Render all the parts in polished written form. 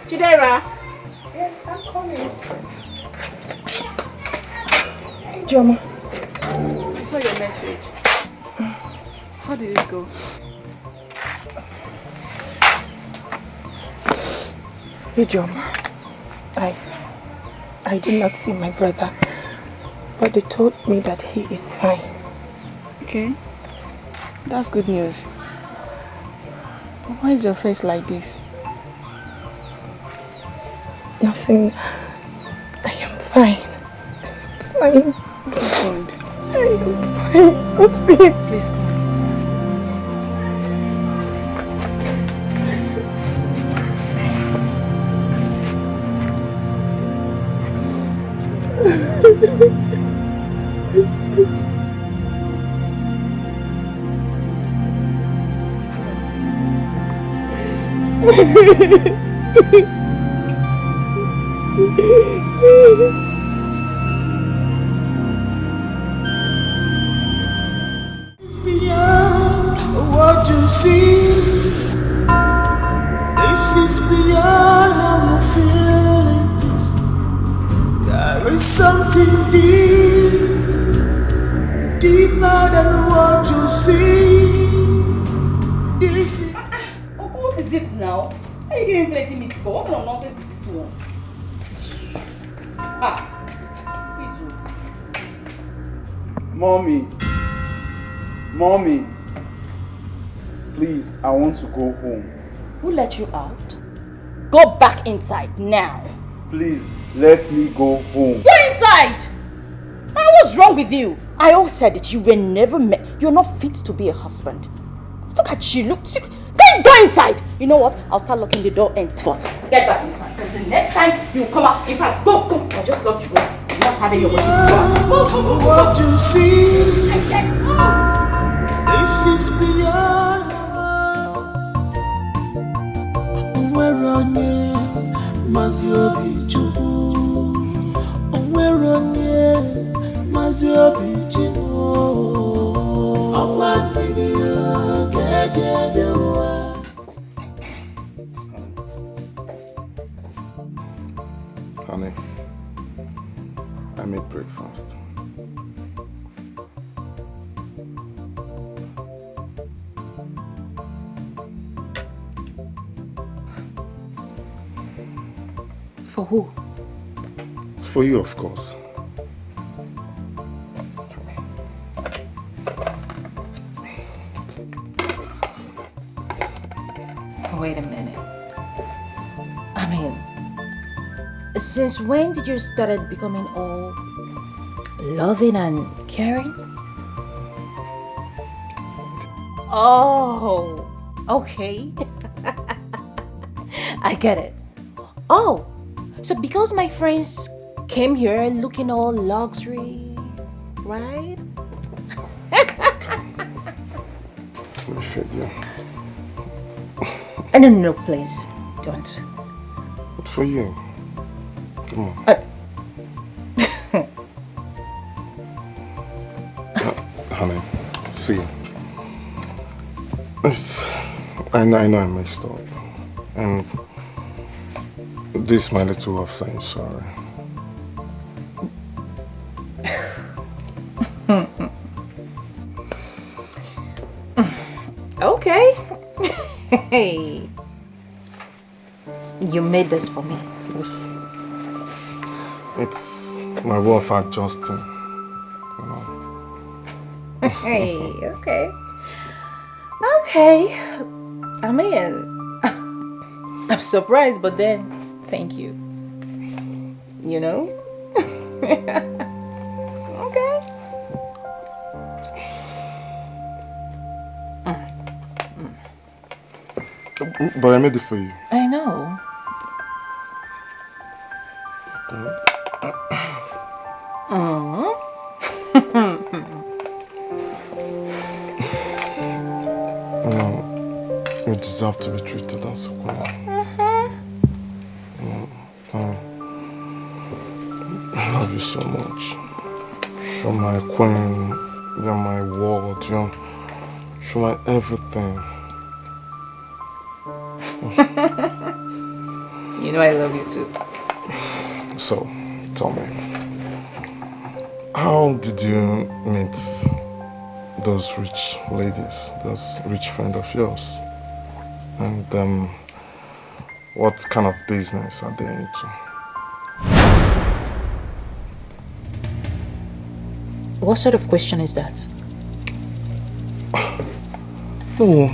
Chidera. Yes, I'm coming. Hey, Joma. I saw your message. How did it go? Hey, Joma. I did not see my brother, but they told me that he is fine. Okay. That's good news. Why is your face like this? Nothing. I am fine. I'm fine. I am fine. I'm fine. Please come. Beyond what you see, this is beyond how you feel it is. There is something deeper than what you see. This is What is it now? Are you giving plenty meat for? What kind of nonsense is this one? Mommy, please, I want to go home. Who let you out? Go back inside now. Please, let me go home. Go inside! What's wrong with you? I always said that you were never met. You're not fit to be a husband. Look at you, look. Go inside! You know what? I'll start locking the door henceforth. Get back inside. Because the next time you come out, in fact, go. I just locked you up. I'm not having your way. Go. what you see. This is beyond. Where on you, Maziobi Jubu. Where on you, Maziobi Jubu. Oh, what did you get? Honey, I made breakfast. For who? It's for you, of course. Wait a minute. I mean, since when did you start becoming all loving and caring? Oh, okay. I get it. Oh, so because my friends came here looking all luxury, right? Let me feed you. No, please, don't. But for you. Come on. Honey, see. I know I messed up. And this my little way of saying sorry. Okay. Hey. You made this for me. Yes. It's my way of adjusting. You know. Hey, okay. Okay. I mean, I'm surprised, but then, thank you. You know? Okay. But I made it for you. I know. You deserve to be treated as a queen. I love you so much. You're my queen. You're my world. You're my everything. You know I love you too. So, tell me, how did you meet those rich ladies, those rich friends of yours? And what kind of business are they into? What sort of question is that? No,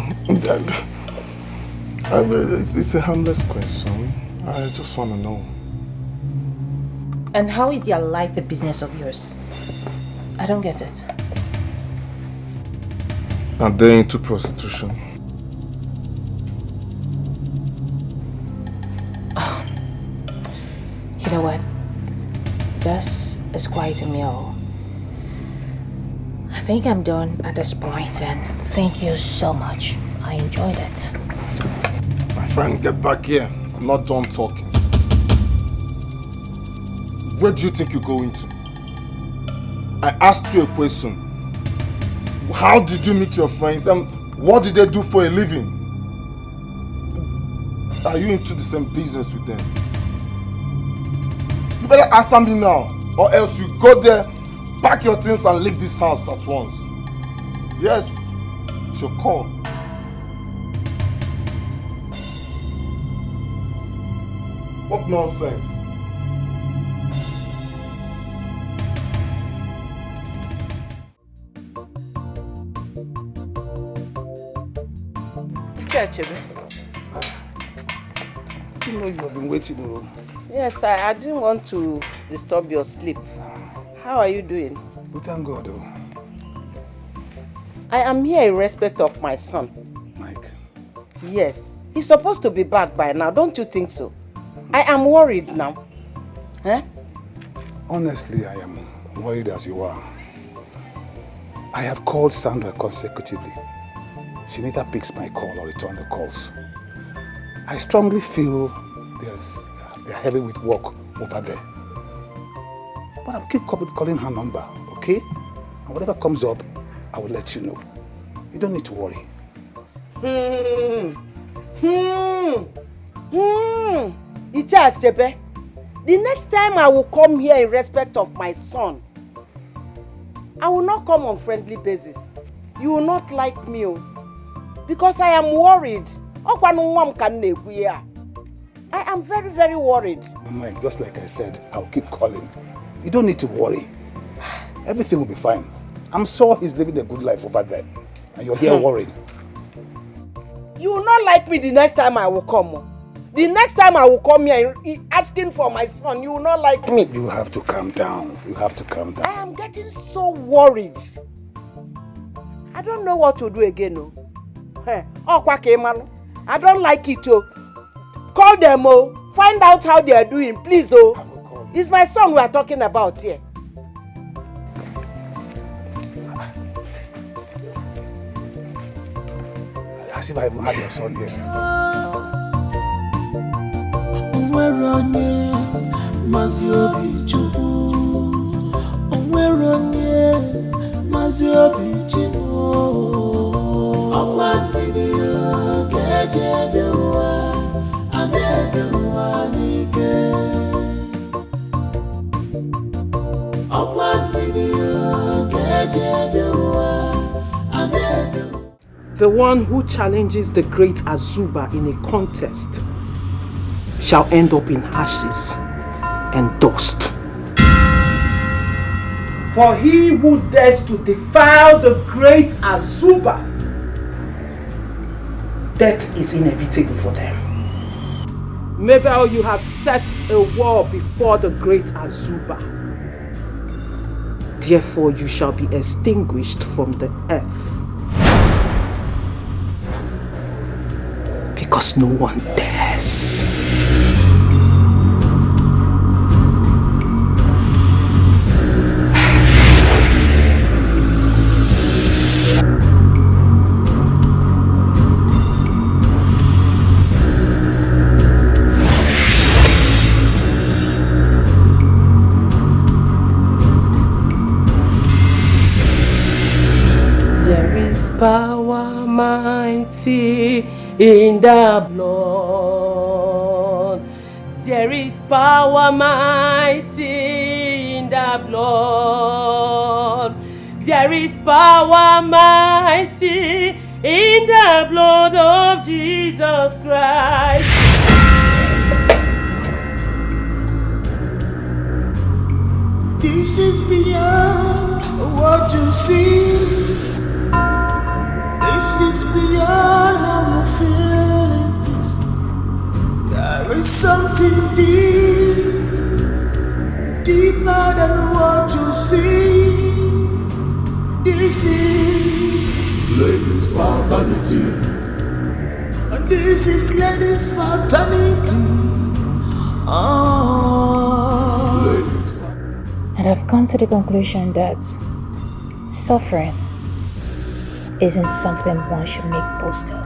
it's a harmless question. I just want to know. And how is their life a business of yours? I don't get it. Are they into prostitution? You know what? This is quite a meal. I think I'm done at this point, and thank you so much. I enjoyed it. My friend, get back here. I'm not done talking. Where do you think you're going to? I asked you a question. How did you meet your friends and what did they do for a living? Are you into the same business with them? You better answer me now, or else you go there, pack your things and leave this house at once. Yes, it's your call. What nonsense? You know you have been waiting. Oh. Yes, I didn't want to disturb your sleep. How are you doing? We thank God. Oh. I am here in respect of my son. Mike. Yes, he's supposed to be back by now. Don't you think so? I am worried now. Huh? Honestly, I am worried as you are. I have called Sandra consecutively. She neither picks my call or returns the calls. I strongly feel they're heavy with work over there. But I'll keep calling her number, okay? And whatever comes up, I will let you know. You don't need to worry. Ichas Jebe, the next time I will come here in respect of my son, I will not come on friendly basis. You will not like me, because I am worried. I am very, very worried. Mike, just like I said, I'll keep calling. You don't need to worry. Everything will be fine. I'm sure he's living a good life over there. And you're here worried. You will not like me the next time I will come. The next time I will come here asking for my son, you will not like me. You have to calm down. You have to calm down. I am getting so worried. I don't know what to do again. I don't like it. Call them. Find out how they are doing, please. It's my son we are talking about here. As if I even had your son here. The one who challenges the great Azuba in a contest shall end up in ashes and dust. For he who dares to defile the great Azuba, death is inevitable for them. Mabel, you have set a wall before the great Azuba. Therefore you shall be extinguished from the earth. Because no one dares. There is power mighty in the blood. There is power mighty in the blood. There is power mighty in the blood of Jesus Christ. This is beyond what you see. This is beyond how you feel it is. There is something deeper than what you see. This is ladies' fraternity. And this is ladies' fraternity. Ladies. And I've come to the conclusion that suffering isn't something one should make boast of.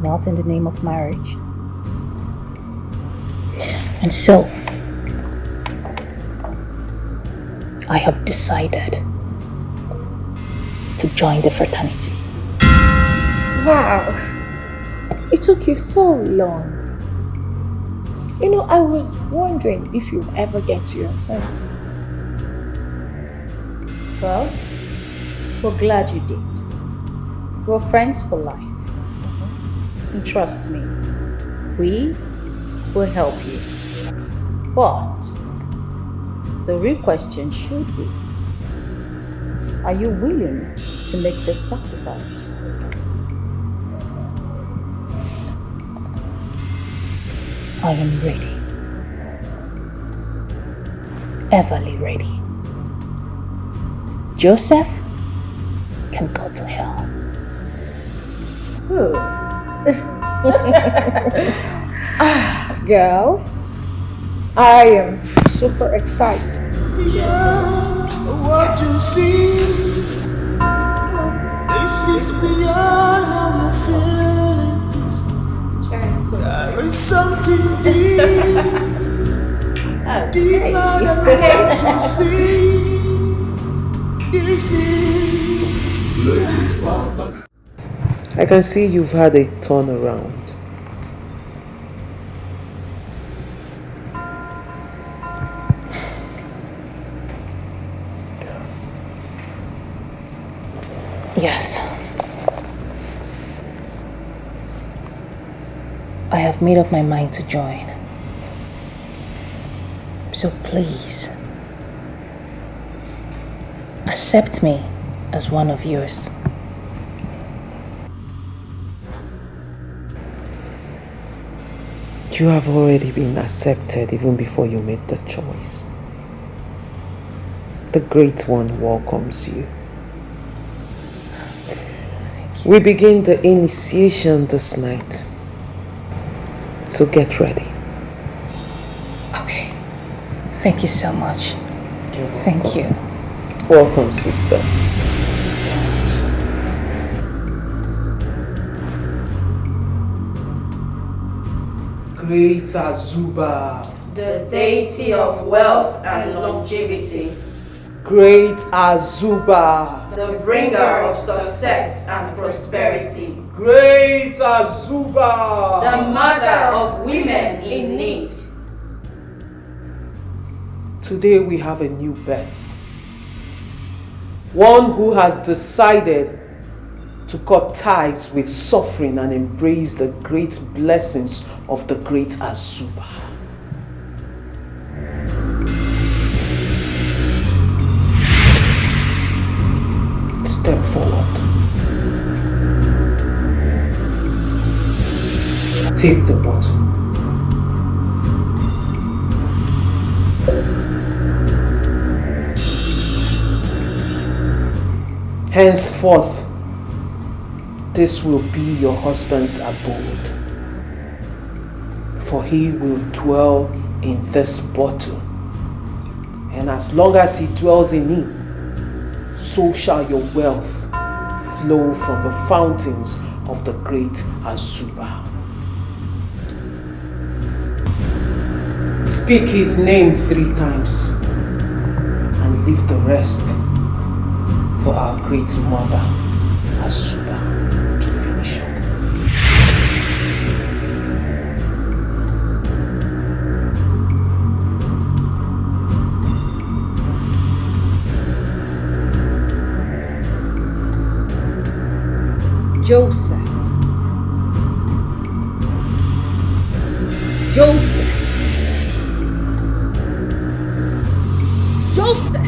Not in the name of marriage. And so, I have decided to join the fraternity. Wow, it took you so long. You know, I was wondering if you'd ever get to your senses. Well, we're glad you did. We're friends for life. And trust me, we will help you. But the real question should be, are you willing to make this sacrifice? I am ready. Everly ready. Joseph can go to hell. Girls, I am super excited. Beyond what you see. This is beyond how you feel it is. There is something deeper than what you see. This is ladies' father. I can see you've had a turnaround. Yes. I have made up my mind to join. So please, accept me as one of yours. You have already been accepted even before you made the choice. The Great One welcomes you. We begin the initiation this night. So get ready. Okay. Thank you so much. Thank you. Welcome, sister. Great Azuba, the deity of wealth and longevity, Great Azuba, the bringer of success and prosperity, Great Azuba, the mother of women in need. Today we have a new birth. One who has decided to cut ties with suffering and embrace the great blessings of the Great Azuba. Step forward. Take the bottle. Henceforth, this will be your husband's abode, for he will dwell in this bottle, and as long as he dwells in it, so shall your wealth flow from the fountains of the Great Azuba. Speak his name 3 times and leave the rest for our great mother Azuba to finish up. Joseph. Joseph. Joseph.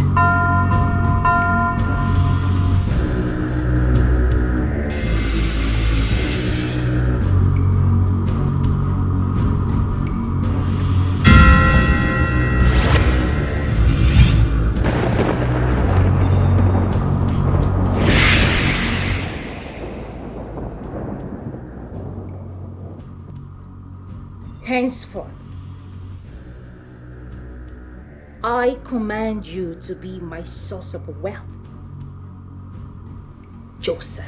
Henceforth, I command you to be my source of wealth, Joseph.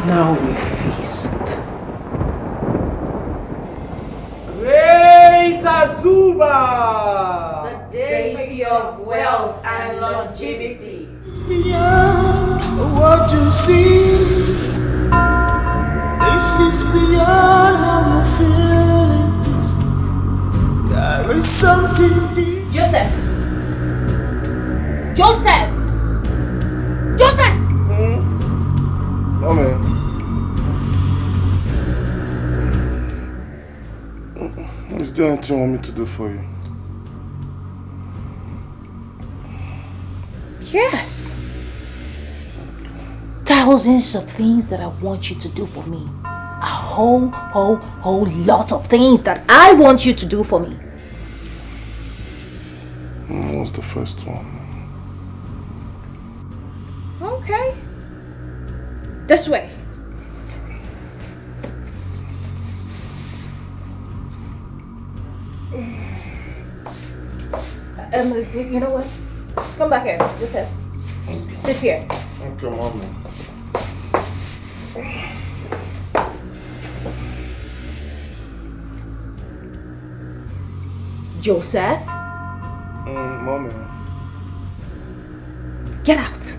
Now we feast. Great Azuba! The deity of wealth and longevity. Beyond what you see, this is beyond our feelings. There is something deep. Joseph! Joseph! Joseph! Mommy. Is there anything you want me to do for you? Yes. Thousands of things that I want you to do for me. A whole lot of things that I want you to do for me. What's the first one? Okay. This way. You know what? Come back here, Joseph. Sit here. Okay, Mommy. Joseph, Mommy. get out.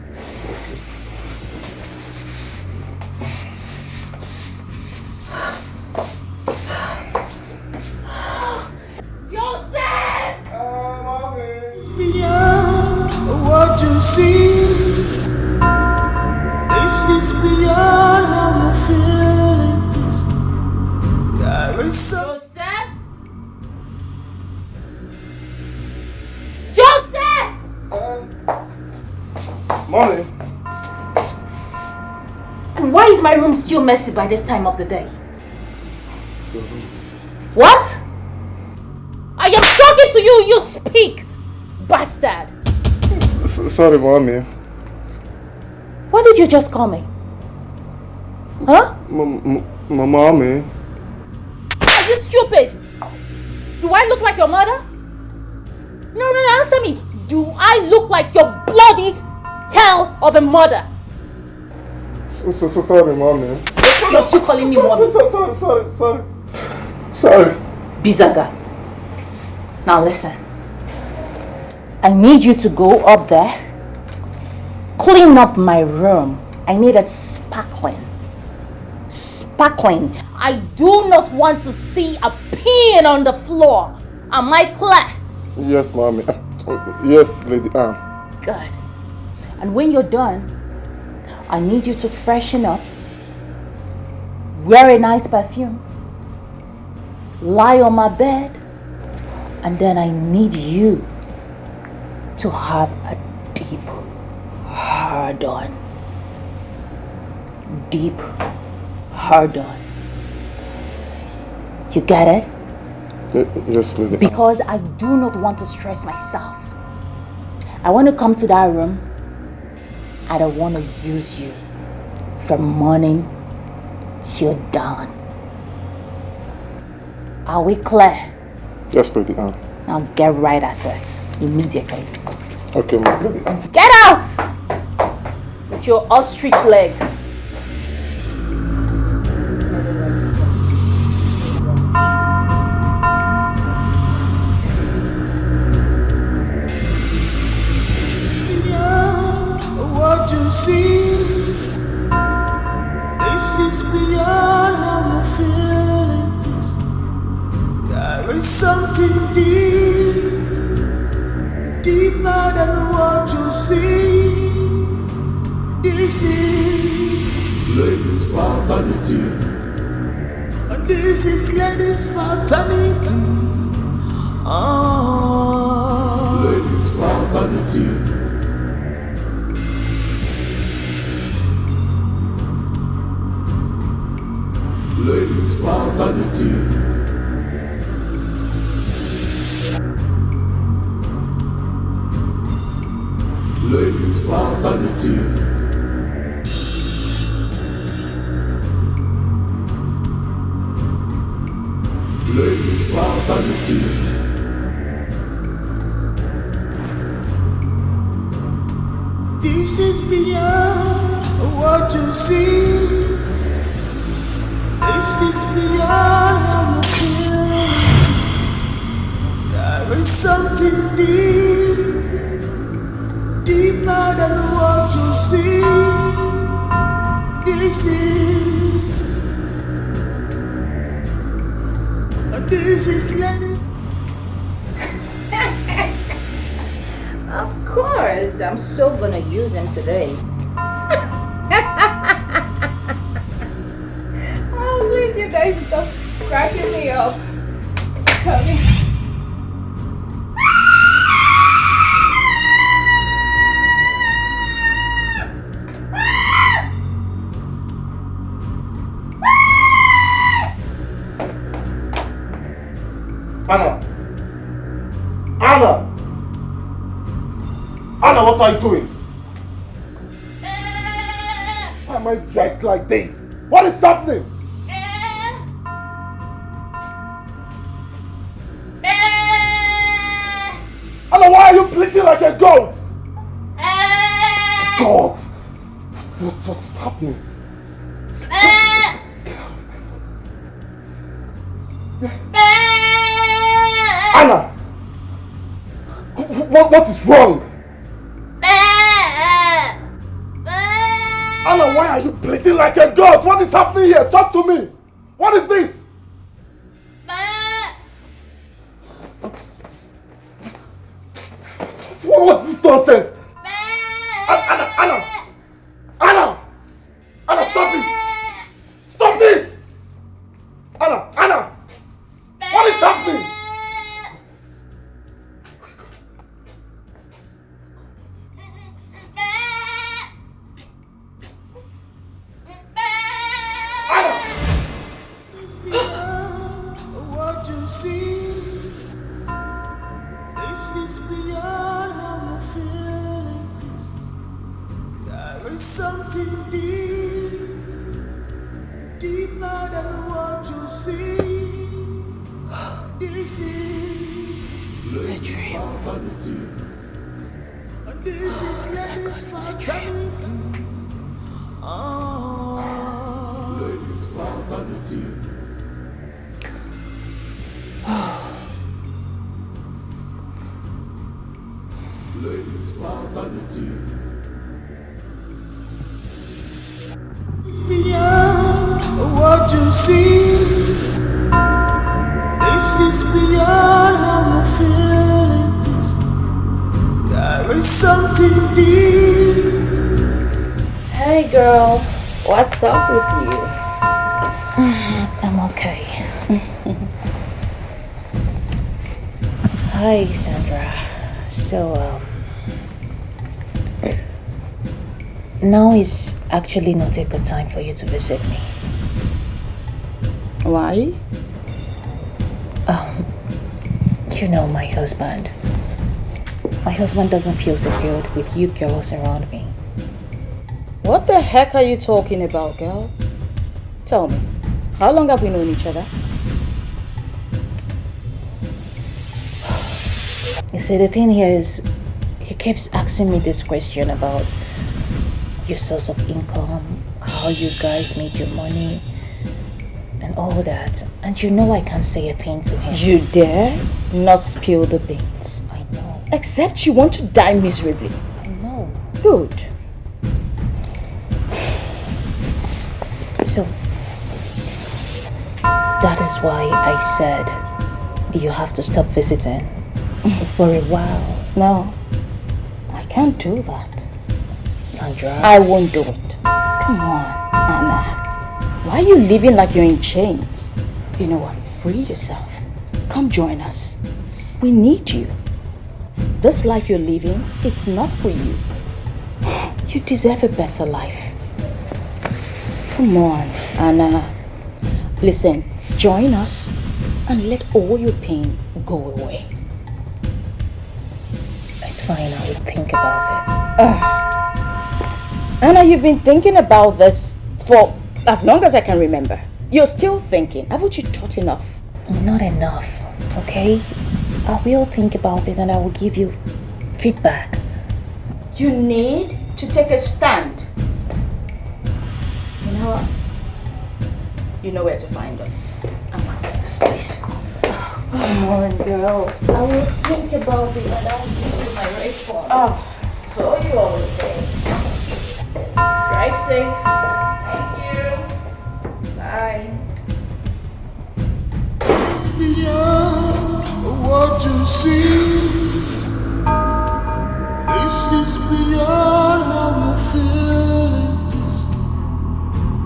Beyond what you see, this is beyond our feelings. There is some. Joseph! Mommy. And why is my room still messy by this time of the day? What? I am talking to you, you speak, bastard! Sorry, Mommy. What did you just call me? Huh? Mommy. Are you stupid? Do I look like your mother? No, answer me. Do I look like your bloody hell of a mother? Sorry, Mommy. You're still calling me mommy. Sorry. Bizaga. Now listen. I need you to go up there, clean up my room. I need it sparkling. Sparkling. I do not want to see a pin on the floor. Am I clear? Yes, Mommy. Yes, Lady Anne. Good. And when you're done, I need you to freshen up, wear a nice perfume, lie on my bed, and then I need you to have a deep hard-on. Deep hard-on. You get it? Yes, Lady. Because I do not want to stress myself. I want to come to that room. I don't want to use you from morning till dawn. Are we clear? Yes, Lady Anne. Now get right at it immediately. Okay, Mommy. Get out with your ostrich leg. What you see, this is beyond our feelings. There is something deep, This is ladies' fraternity. And this is ladies' fraternity. Ladies' fraternity. Ladies' fraternity. Ladies' fraternity. Ladies' fraternity. This is beyond what you see. This is beyond our feelings. There is something deep, deeper than what you see. This is ladies. Of course, I'm so gonna use him today. Oh, please, you guys stop cracking me up. Coming. Anna! Anna! Anna, what are you doing? Why am I dressed like this? What is happening? Anna, why are you bleating like a goat? God! What's happening? Anna! What is wrong? Anna, why are you bleating like a goat? What is happening here? Talk to me! What is this? What's this nonsense? Anna! Anna, stop it! Stop it! Anna! What is happening? What you see, this is beyond our feelings. There is something deep, deeper than what you see. This is It's a dream. and this is ladies' fraternity. Ladies' fraternity. Ladies' fraternity. It's beyond what you see. This is beyond our feelings. There is something deep. Hey girl, what's up with you? I'm okay. Hi Sandra. So now is actually not a good time for you to visit me. Why? You know my husband. My husband doesn't feel secured with you girls around me. What the heck are you talking about, girl? Tell me, how long have we known each other? You see, the thing here is, he keeps asking me this question about your source of income, how you guys made your money, and all that. And you know I can't say a thing to him. You dare not spill the beans. I know. Except you want to die miserably. I know. Good. So, that is why I said you have to stop visiting for a while. No, I can't do that. Sandra. I won't do it. Come on, Anna. Why are you living like you're in chains? You know what? Free yourself. Come join us. We need you. This life you're living, it's not for you. You deserve a better life. Come on, Anna. Listen, join us and let all your pain go away. It's fine, I will think about it. Anna, you've been thinking about this for as long as I can remember. You're still thinking. Haven't you thought enough? Not enough, okay? I will think about it and I will give you feedback. You need to take a stand. You know what? You know where to find us. I'm out of this place. Come on, girl. I will think about it and I will give you my response. Oh, so you always say. Drive safe. Thank you. Bye. Beyond what you see, this is beyond how you feel it is.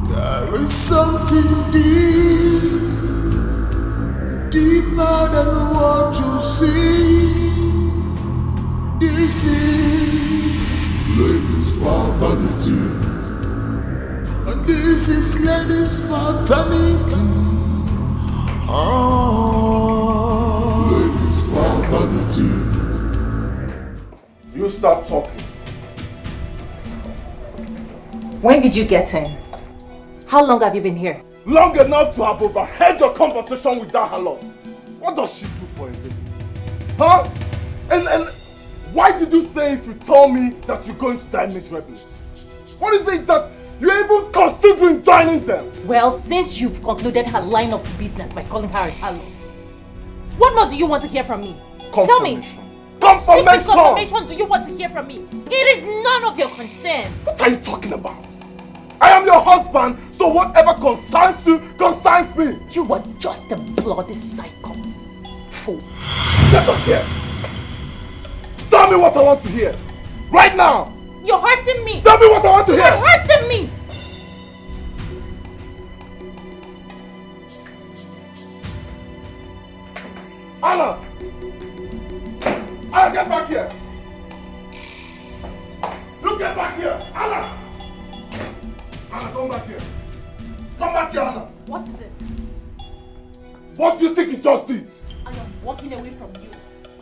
There is something deep, deeper than what you see. This is ladies' fraternity, and this is ladies' fraternity. Ladies' fraternity. You stop talking. When did you get in? How long have you been here? Long enough to have overheard your conversation with that harlot. What does she do for a living? Huh? And why did you say if you told me that you're going to die miserably? What is it that you're even considering joining them? Well, since you've concluded her line of business by calling her a harlot, what more do you want to hear from me? Tell me. Confirmation! What confirmation do you want to hear from me? It is none of your concern. What are you talking about? I am your husband, so whatever concerns you, concerns me. You are just a bloody psycho. Fool. Get us here. Tell me what I want to hear. Right now. You're hurting me. Tell me what I want to hear. You're hurting me. Anna! Anna, get back here! You get back here! Anna! Anna, come back here! Come back here, Anna! What is it? What do you think you just did? I am walking away from you.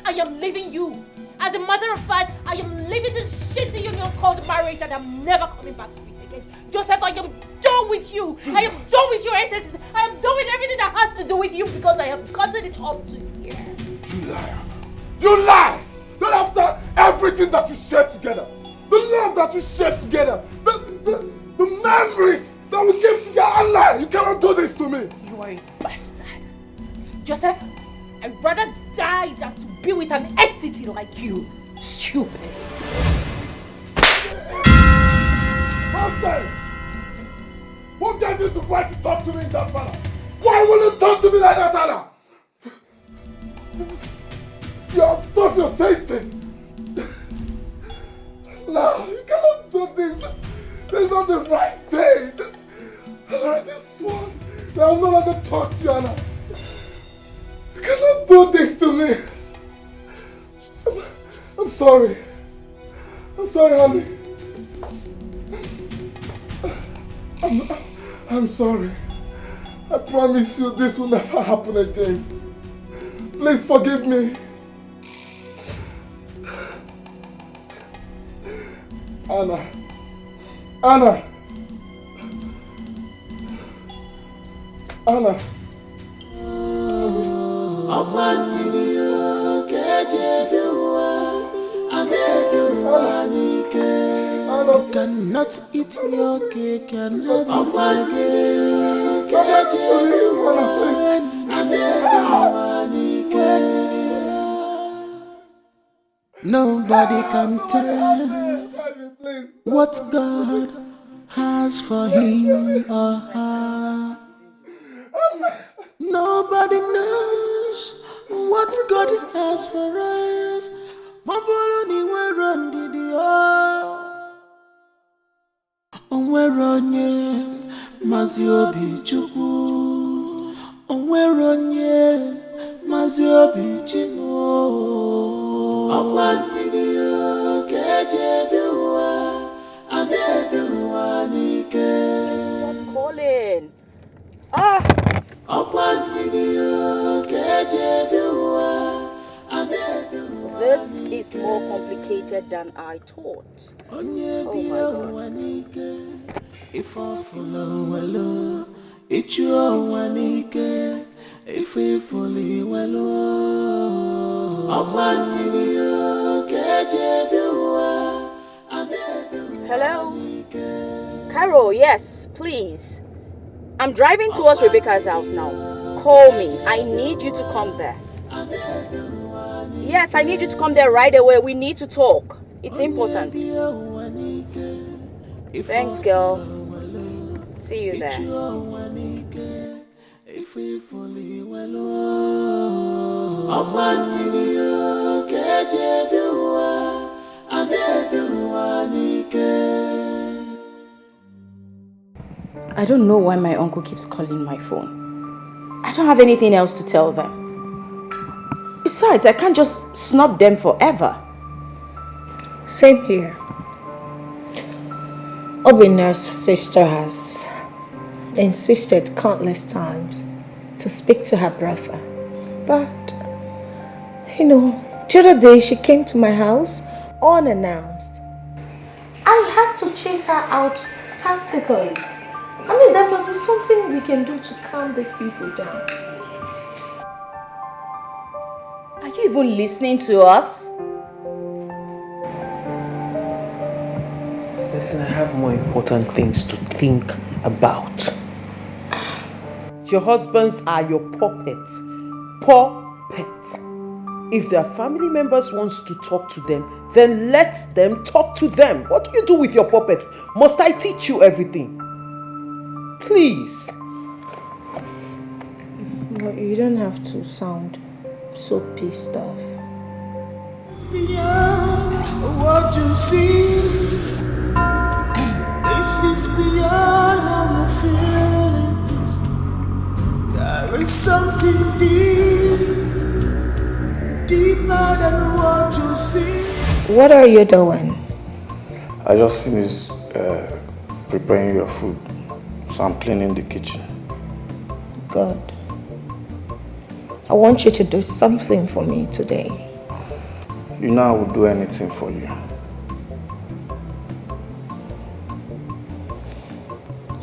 I am leaving you. As a matter of fact, I am leaving this shitty union called marriage and I'm never coming back to it again. Joseph, I am done with you. I am done with your excesses. I am done with everything that has to do with you because I have gotten it up to here. You liar! You lie! Not after everything that we shared together. The love that we shared together. The memories that we gave together. Allah, you cannot do this to me. You are a bastard. Joseph, I'd rather die than to be with an entity like you. Stupid. Nonsense! Who gave you the right to talk to me in that manner? Why will you talk to me like that, Anna? You're tough, your senses. No, you cannot do this. This is not the right thing. I already sworn that I will no longer talk to you, Anna. You cannot do this to me. I'm sorry. I'm sorry, honey. I'm sorry. I promise you this will never happen again. Please forgive me. Anna. Anna. Anna. You cannot eat your cake and have it again. Nobody can tell what God has for him or her. Nobody knows what God has for us. onweronye mazi obi chukwu onweronye mazi obi chimo ọkwa ndidi keje biwa anebiwa nike calling. ọkwa ndidi keje biwa. This is more complicated than I thought. Oh my God. Hello? Carol, yes, please. I'm driving towards Rebecca's house now. Call me. I need you to come there. Yes, I need you to come there right away. We need to talk. It's important. Thanks, girl. See you there. I don't know why my uncle keeps calling my phone. I don't have anything else to tell them. Besides, I can't just snub them forever. Same here. Obinna's sister has insisted countless times to speak to her brother. But, the other day she came to my house unannounced. I had to chase her out tactically. There must be something we can do to calm these people down. Are you even listening to us? Listen, I have more important things to think about. Your husbands are your puppets. Puppets. If their family members wants to talk to them, then let them talk to them. What do you do with your puppet? Must I teach you everything? Please. No, you don't have to sound so pissed off. Beyond what you see, this is beyond how I feel it is. There is something deeper than what you see. What are you doing? I just finished preparing your food, so I'm cleaning the kitchen. Good. I want you to do something for me today. You know I would do anything for you.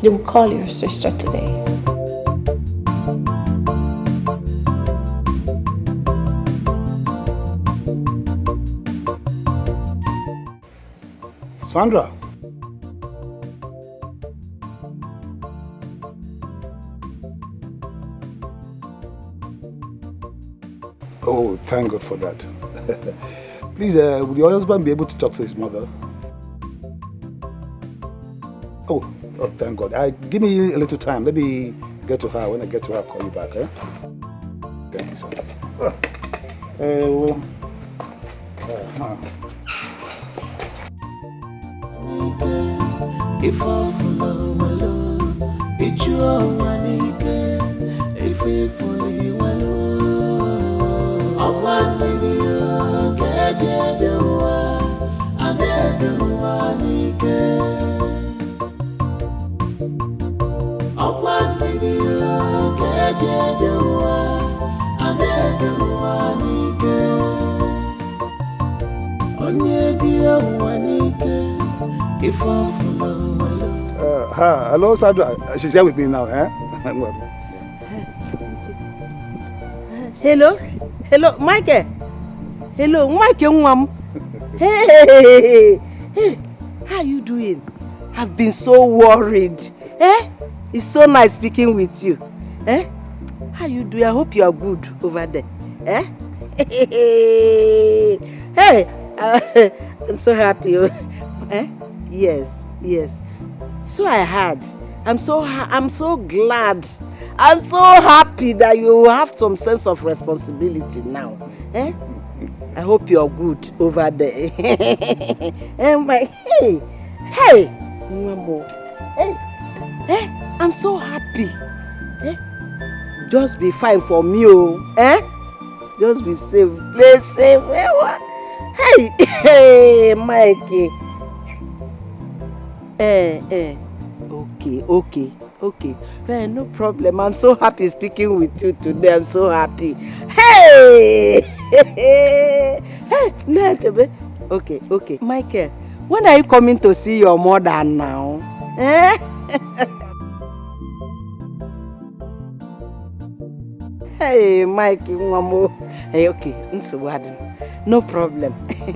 You will call your sister today. Sandra. Oh, thank God for that. Please, will your husband be able to talk to his mother? Oh, thank God. Give me a little time. Let me get to her. When I get to her, I'll call you back. Eh? Thank you, sir. If I follow my love, it's your money. If I follow you, I want me to get you. I'm everyone. I want me to get you. I'm everyone. Onye biya wanike. If I follow my love. Hello, Sandra. She's here with me now, eh? Hello, Michael. Hello, Michael, Mom. Hey, how you doing? I've been so worried. It's so nice speaking with you. How you doing? I hope you are good over there. Hey, I'm so happy. Yes. So I heard. I'm so glad. I'm so happy that you have some sense of responsibility now. I hope you're good over there. Hey, I'm so happy. Just be fine for me, oh. Just be safe. Play safe. Hey, Mikey. Okay. No problem. I'm so happy speaking with you today. I'm so happy. Hey! Hey, okay. Michael, when are you coming to see your mother now? Hey, Mikey, Mamo. Hey, okay. No problem.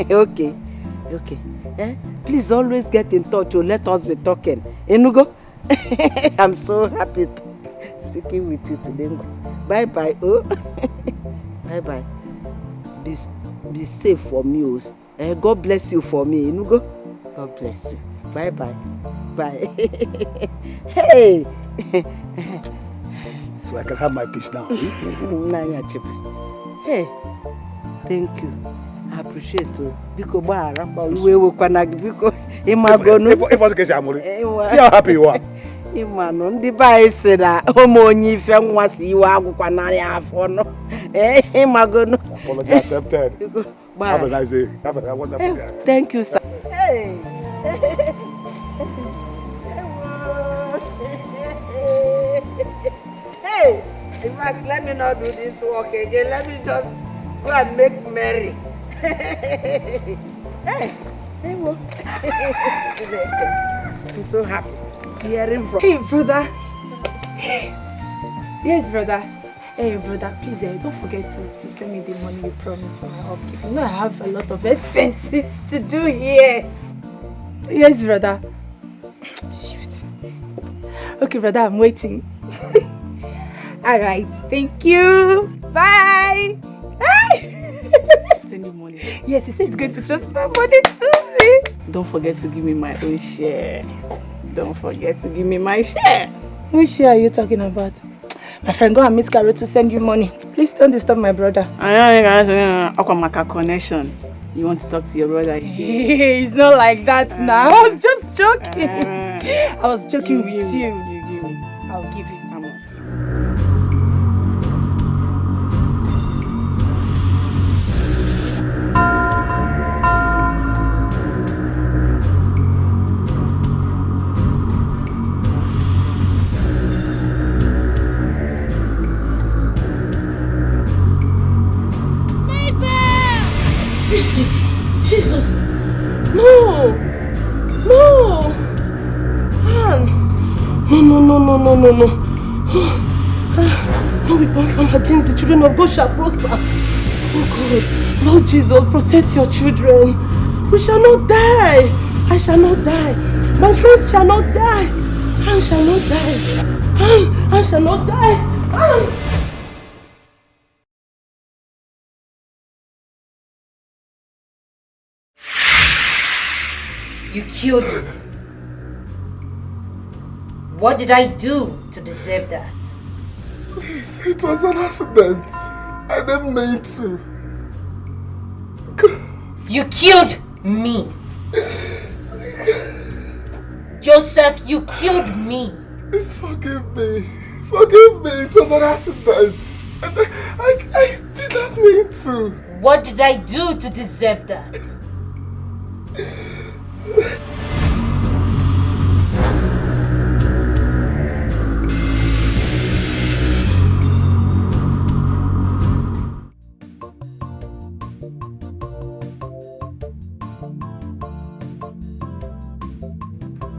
Okay. Please always get in touch or let us be talking. Enugo? I'm so happy speaking with you today. Bye-bye. Oh. Bye-bye. Be safe for me. God bless you for me. Enugo? God bless you. Bye-bye. Bye. Hey! So I can have my peace now. Hey, thank you. I appreciate you. Biko ba arapa iwe wekwana biko imagonu. If was case amori. See how happy you are. Imano ndi ba ise na omo onyi ife nwa si iwe agwukwa na ya afo no. Imagonu. Apology accepted. Have a nice day. Have a wonderful day. Thank you, sir. Hey. Hey, in fact, let me not do this work again. Let me just go and make merry. Hey, I'm so happy hearing from you. Hey, brother. Yes, brother. Hey, brother, please, don't forget to send me the money you promised for my upkeep. You know I have a lot of expenses to do here. Yes, brother. Shoot. Okay, brother, I'm waiting. Alright, thank you. Bye. Send you money. Yes, he says he's going to transfer money to me. Don't forget to give me my own share. Don't forget to give me my share. Which share are you talking about? My friend, go and meet Carol to send you money. Please don't disturb my brother. Akwamaka connection. You want to talk to your brother again? Hey, it's not like that now. I was just joking. I was joking with you. You give me. I'll give you. How much? Jesus! No! Han! No. No weapon formed against the children of God shall prosper. Oh God, Lord Jesus, protect your children. We shall not die. I shall not die. My friends shall not die. Han shall not die. Han shall not die. Han! You killed me. What did I do to deserve that? Please, it was an accident. I didn't mean to. You killed me. Joseph, you killed me. Please forgive me. Forgive me. It was an accident. I did not mean to. What did I do to deserve that?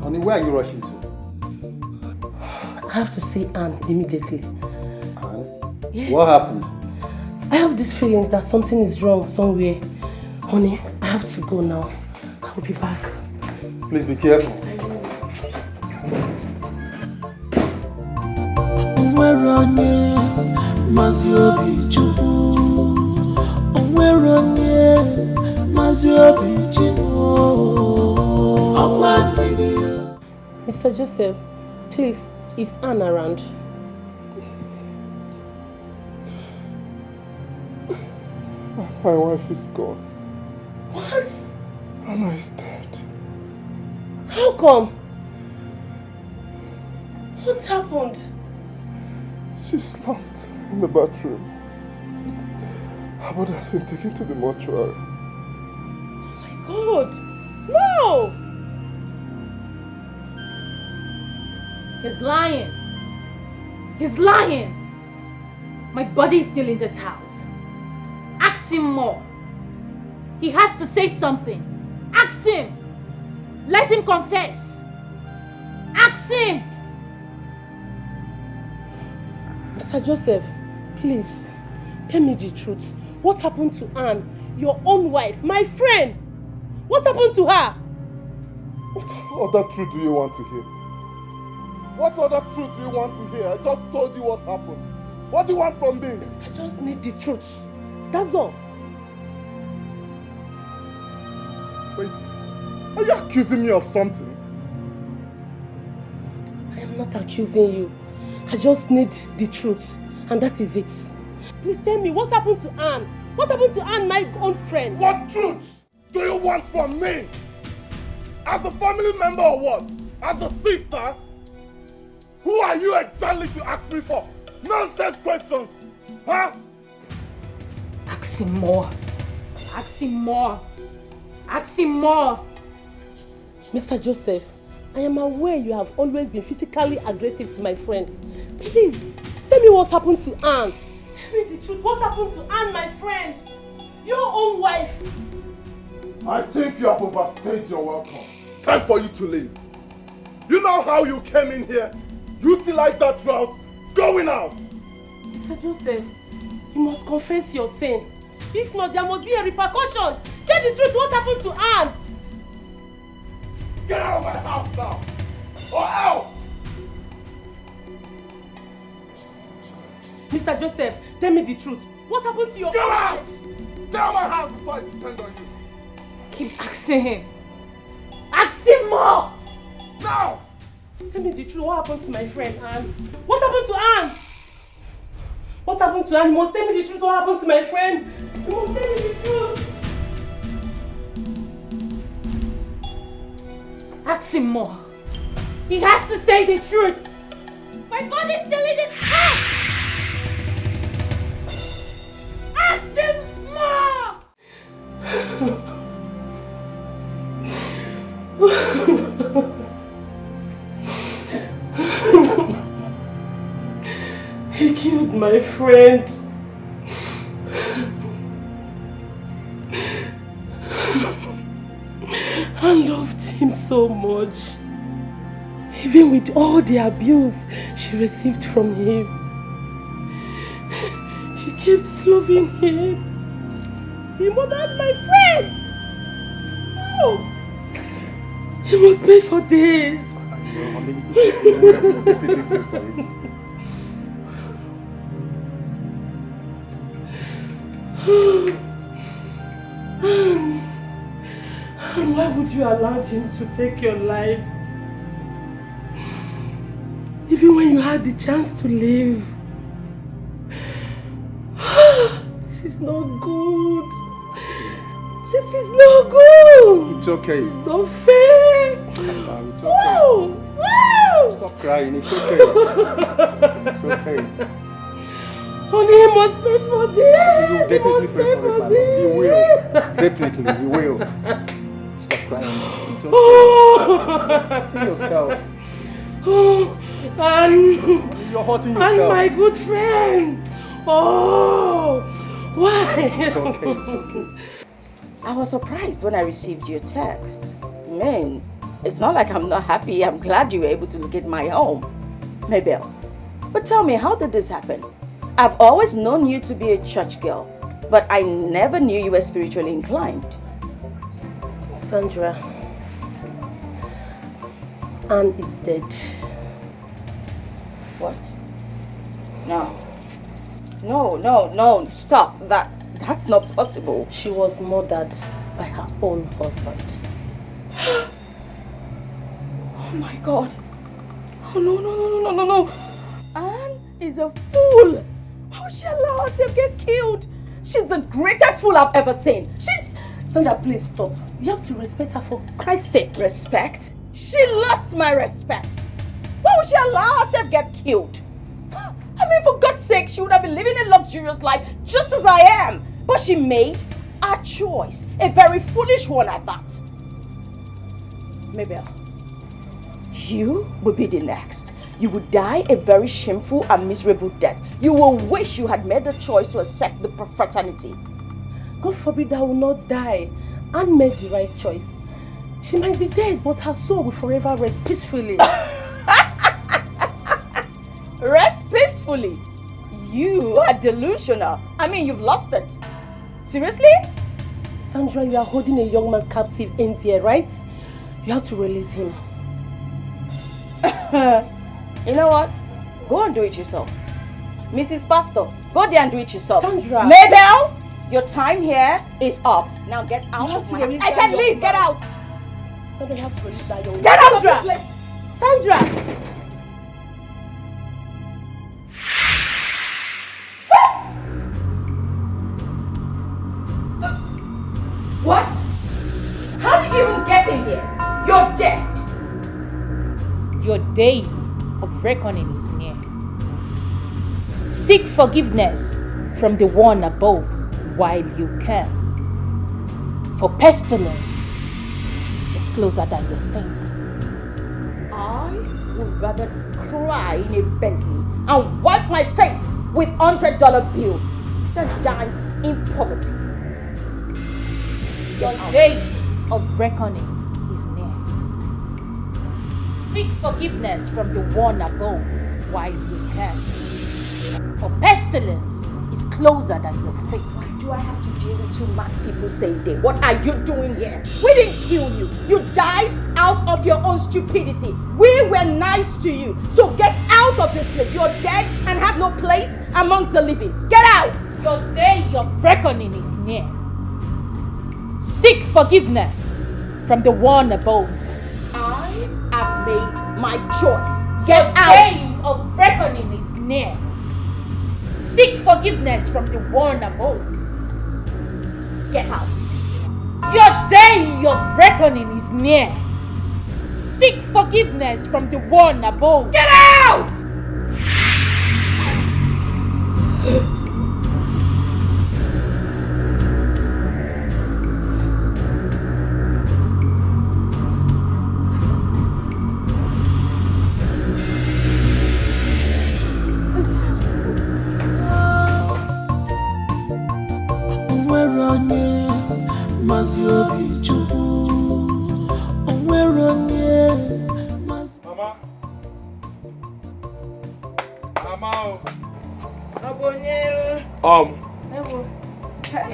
Honey, where are you rushing to? I have to see Anne immediately. Anne? Yes. What happened? I have these feelings that something is wrong somewhere. Honey, I have to go now. I will be back. Please be careful. Mr. Joseph, please, is Anne around? My wife is gone. What? Anna is dead. How come? What happened? She slumped in the bathroom. Her body has been taken to the mortuary. God! No! He's lying. He's lying. My body is still in this house. Ask him more. He has to say something. Ask him. Let him confess. Ask him. Mr. Joseph, please, tell me the truth. What happened to Anne, your own wife, my friend? What happened to her? What other truth do you want to hear? What other truth do you want to hear? I just told you what happened. What do you want from me? I just need the truth. That's all. Wait, are you accusing me of something? I am not accusing you. I just need the truth, and that is it. Please tell me, what happened to Anne? What happened to Anne, my own friend? What truth do you want from me? As a family member or what? As a sister? Who are you exactly to ask me for nonsense questions? Huh? Ask him more. Ask him more. Ask him more. Mr. Joseph, I am aware you have always been physically aggressive to my friend. Please, tell me what happened to Anne. Tell me the truth. What happened to Anne, my friend? Your own wife. I think you have overstayed your welcome. Time for you to leave. You know how you came in here? Utilize that route. Going out. Mr. Joseph, you must confess your sin. If not, there must be a repercussion. Tell the truth. What happened to Anne? Get out of my house now! Or else! Mr. Joseph, tell me the truth. What happened to your Get own out! wife? Get out of my house before I descend on you! Keep asking him. Ask him more! Now! Tell me the truth. What happened to my friend Anne? What happened to Anne? What happened to Anne? You must tell me the truth. What happened to my friend? You must tell me the truth. Ask him more. He has to say the truth. My body is still in his house. Ask him more. He killed my friend. I loved him so much. Even with all the abuse she received from him. She kept loving him. He murdered my friend. Oh, he was paid for this. And why would you allow him to take your life? Even when you had the chance to live. This is not good. This is not good. It's okay. It's not fair. It's okay. Oh, oh. Stop crying. It's okay. It's okay. Honey, he must pay for this. You will definitely pay for it, my love. You will. Definitely, you will. Stop crying. It's okay. See yourself. Oh, and you're hurting yourself. And my good friend. Oh, why? It's okay. It's okay. I was surprised when I received your text. Man, it's not like I'm not happy. I'm glad you were able to locate my home. Mabel, but tell me, how did this happen? I've always known you to be a church girl, but I never knew you were spiritually inclined. Sandra, Anne is dead. What? No, stop. That's not possible. She was murdered by her own husband. Oh my God. Oh no. Anne is a fool. How would she allow herself to get killed? She's the greatest fool I've ever seen. Sandra, please stop. You have to respect her for Christ's sake. Respect? She lost my respect. Why would she allow herself to get killed? I mean, for God's sake, she would have been living a luxurious life just as I am. But she made a choice, a very foolish one at that. Mabel, you will be the next. You will die a very shameful and miserable death. You will wish you had made the choice to accept the fraternity. God forbid I will not die and make the right choice. She might be dead, but her soul will forever rest peacefully. Rest peacefully? You are delusional. I mean, you've lost it. Seriously? Sandra, you are holding a young man captive in there, right? You have to release him. You know what? Go and do it yourself. Mrs. Pastor, go there and do it yourself. Sandra! Mabel, your time here is up. Now get out of my house. I said leave, get out! Sandra, you have to release that young man. Get out of this place! Sandra! What? How did you even get in here? You're dead. Your day of reckoning is near. Seek forgiveness from the one above while you can. For pestilence is closer than you think. I would rather cry in a Bentley and wipe my face with $100 bill than die in poverty. Your day of reckoning is near. Seek forgiveness from the one above while you can. For pestilence is closer than you think. Why do I have to deal with two mad people same day? What are you doing here? We didn't kill you. You died out of your own stupidity. We were nice to you. So get out of this place. You're dead and have no place amongst the living. Get out! Your day of reckoning is near. Seek forgiveness from the one above. I have made my choice. Get Your out! day of reckoning is near. Seek forgiveness from the one above. Get out! Your day of reckoning is near. Seek forgiveness from the one above. Get out!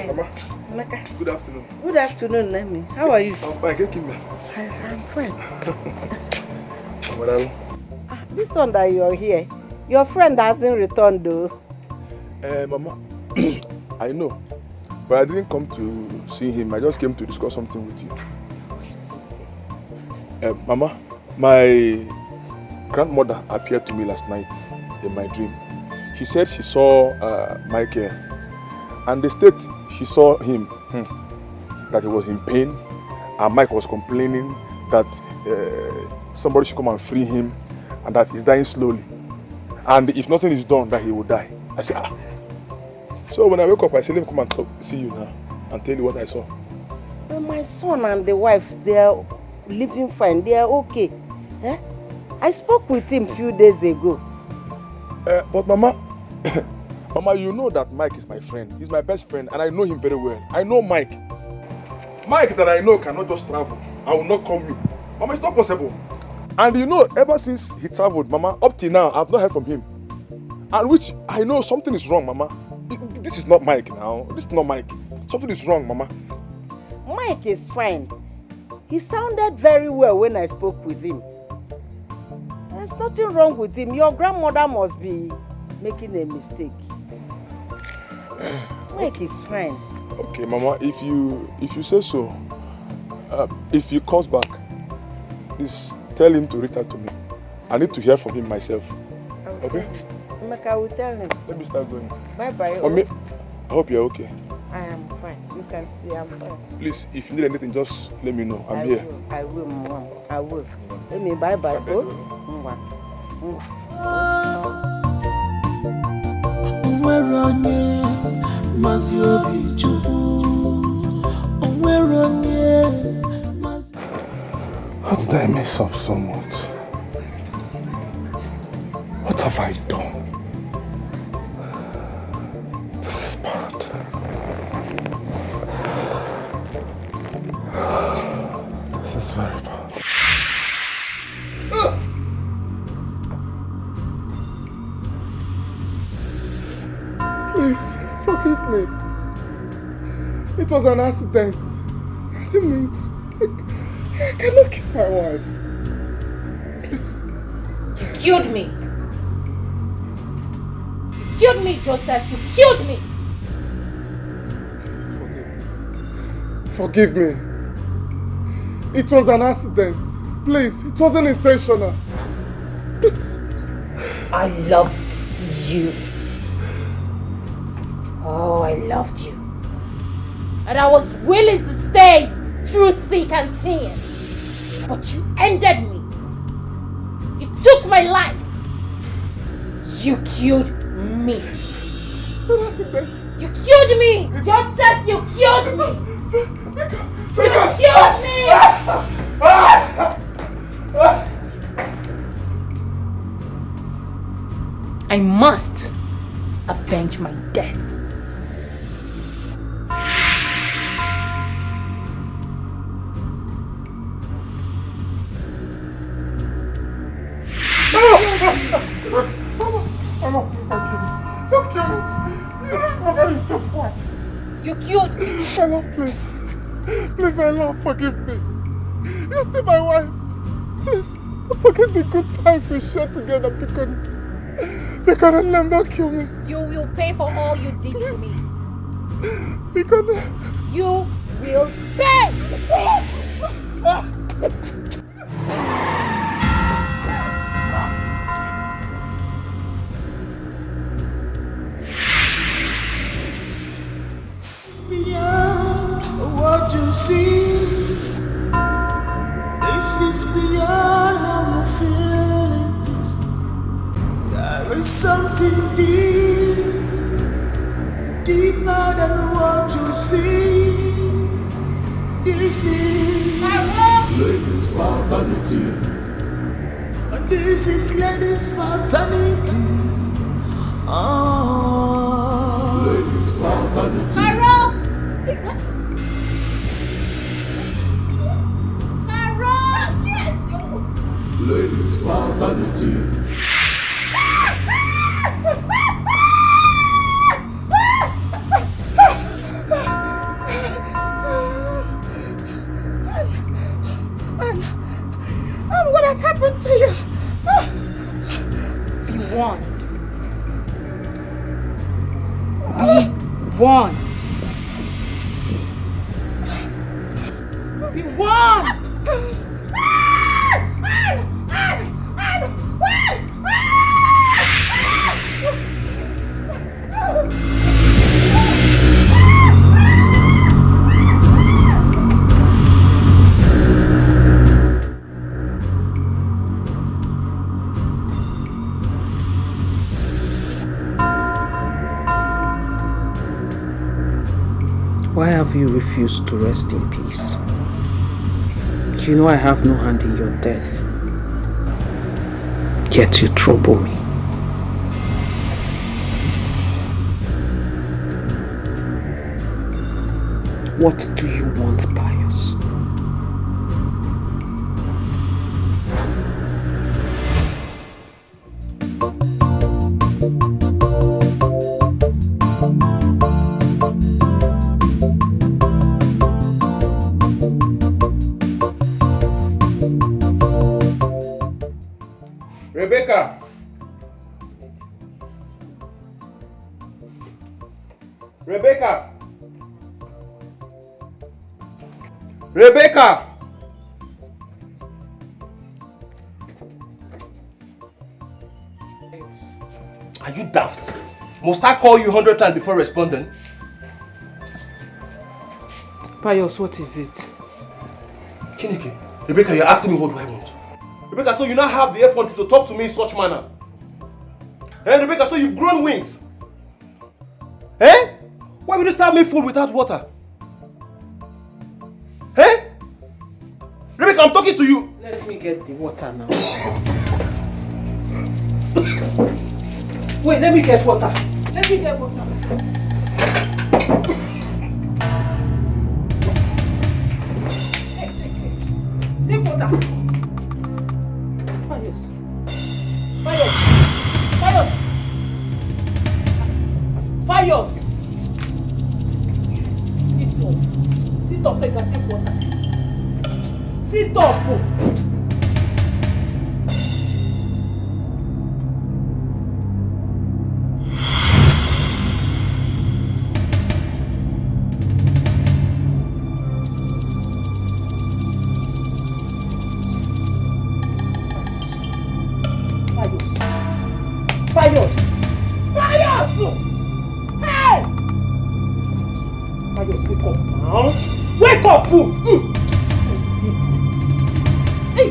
Mama. Good afternoon. Good afternoon, Nemi. How are you? I'm fine. Get me. I'm fine. Madam. This one that you're here, your friend hasn't returned though. Mama, I know. But I didn't come to see him. I just came to discuss something with you. Mama, my grandmother appeared to me last night in my dream. She said she saw Mike here. And the state she saw him, that he was in pain. And Mike was complaining that somebody should come and free him. And that he's dying slowly. And if nothing is done, that he will die. I said, ah. So when I wake up, I said, let me come and see you now and tell you what I saw. Well, my son and the wife, they are living fine. They are okay. I spoke with him a few days ago. But Mama, Mama, you know that Mike is my friend. He's my best friend and I know him very well. I know Mike. Mike that I know cannot just travel. I will not come you. Mama, it's not possible. And you know, ever since he traveled, Mama, up till now, I've not heard from him. And which I know something is wrong, Mama. This is not Mike now. This is not Mike. Something is wrong, Mama. Mike is fine. He sounded very well when I spoke with him. There's nothing wrong with him. Your grandmother must be making a mistake. Mike is fine. Okay, Mama, if you say so, if he calls back, please tell him to reach out to me. I need to hear from him myself. Okay? I will tell him. Let me start going. Bye-bye. I hope you're okay. I am fine. You can see I'm fine. Please, if you need anything, just let me know. I'm here. I will, Mom. I will. Let me bye-bye. Oh? How did I mess up so much? What have I done? This is bad. This is very bad. Please, forgive me. It was an accident. I didn't mean to. I cannot kill my wife. Please. You killed me. You killed me, Joseph. You killed me. Please forgive me. Forgive me. It was an accident. Please, it wasn't intentional. Please. I loved you. Oh, I loved you. And I was willing to stay through thick and thin. But you ended me. You took my life. You killed me. You killed me! Joseph, you killed me! You killed me! I must avenge my death. Mama, please don't kill me. Don't kill me. Mama, you stop what? You killed me. My love, please. Please, my love, forgive me. You're still my wife. Please, don't forget the good times we shared together because never kill me. You will pay for all you did to me. Because you will pay. What you see, this is beyond how you feel it is. There is something deeper than what you see. This is ladies' fraternity, and this is ladies' fraternity. Oh, ladies' fraternity. Ladies' fraternity. And what has happened to you? Be warned. Be warned. Be warned. Why have you refused to rest in peace? You know I have no hand in your death. Yet you trouble me. What do you want, Pius? Rebecca! Rebecca! Rebecca! Are you daft? Must I call you 100 times before responding? Pius, what is it? Chineke, Rebecca, you're asking me what do I want? Rebecca, so you now have the effort to talk to me in such manner. Eh, Rebecca, so you've grown wings. Eh? Why would you serve me food without water? Eh? Rebecca, I'm talking to you. Let me get the water now. Wait, let me get water. Let me get water. Take water. Fayos. Fayos. Fayos. Fayos. Sit up so you can take water. Sit up. Fayos! Fayos! Hey! Fayos, wake up now. Wake up! Hey!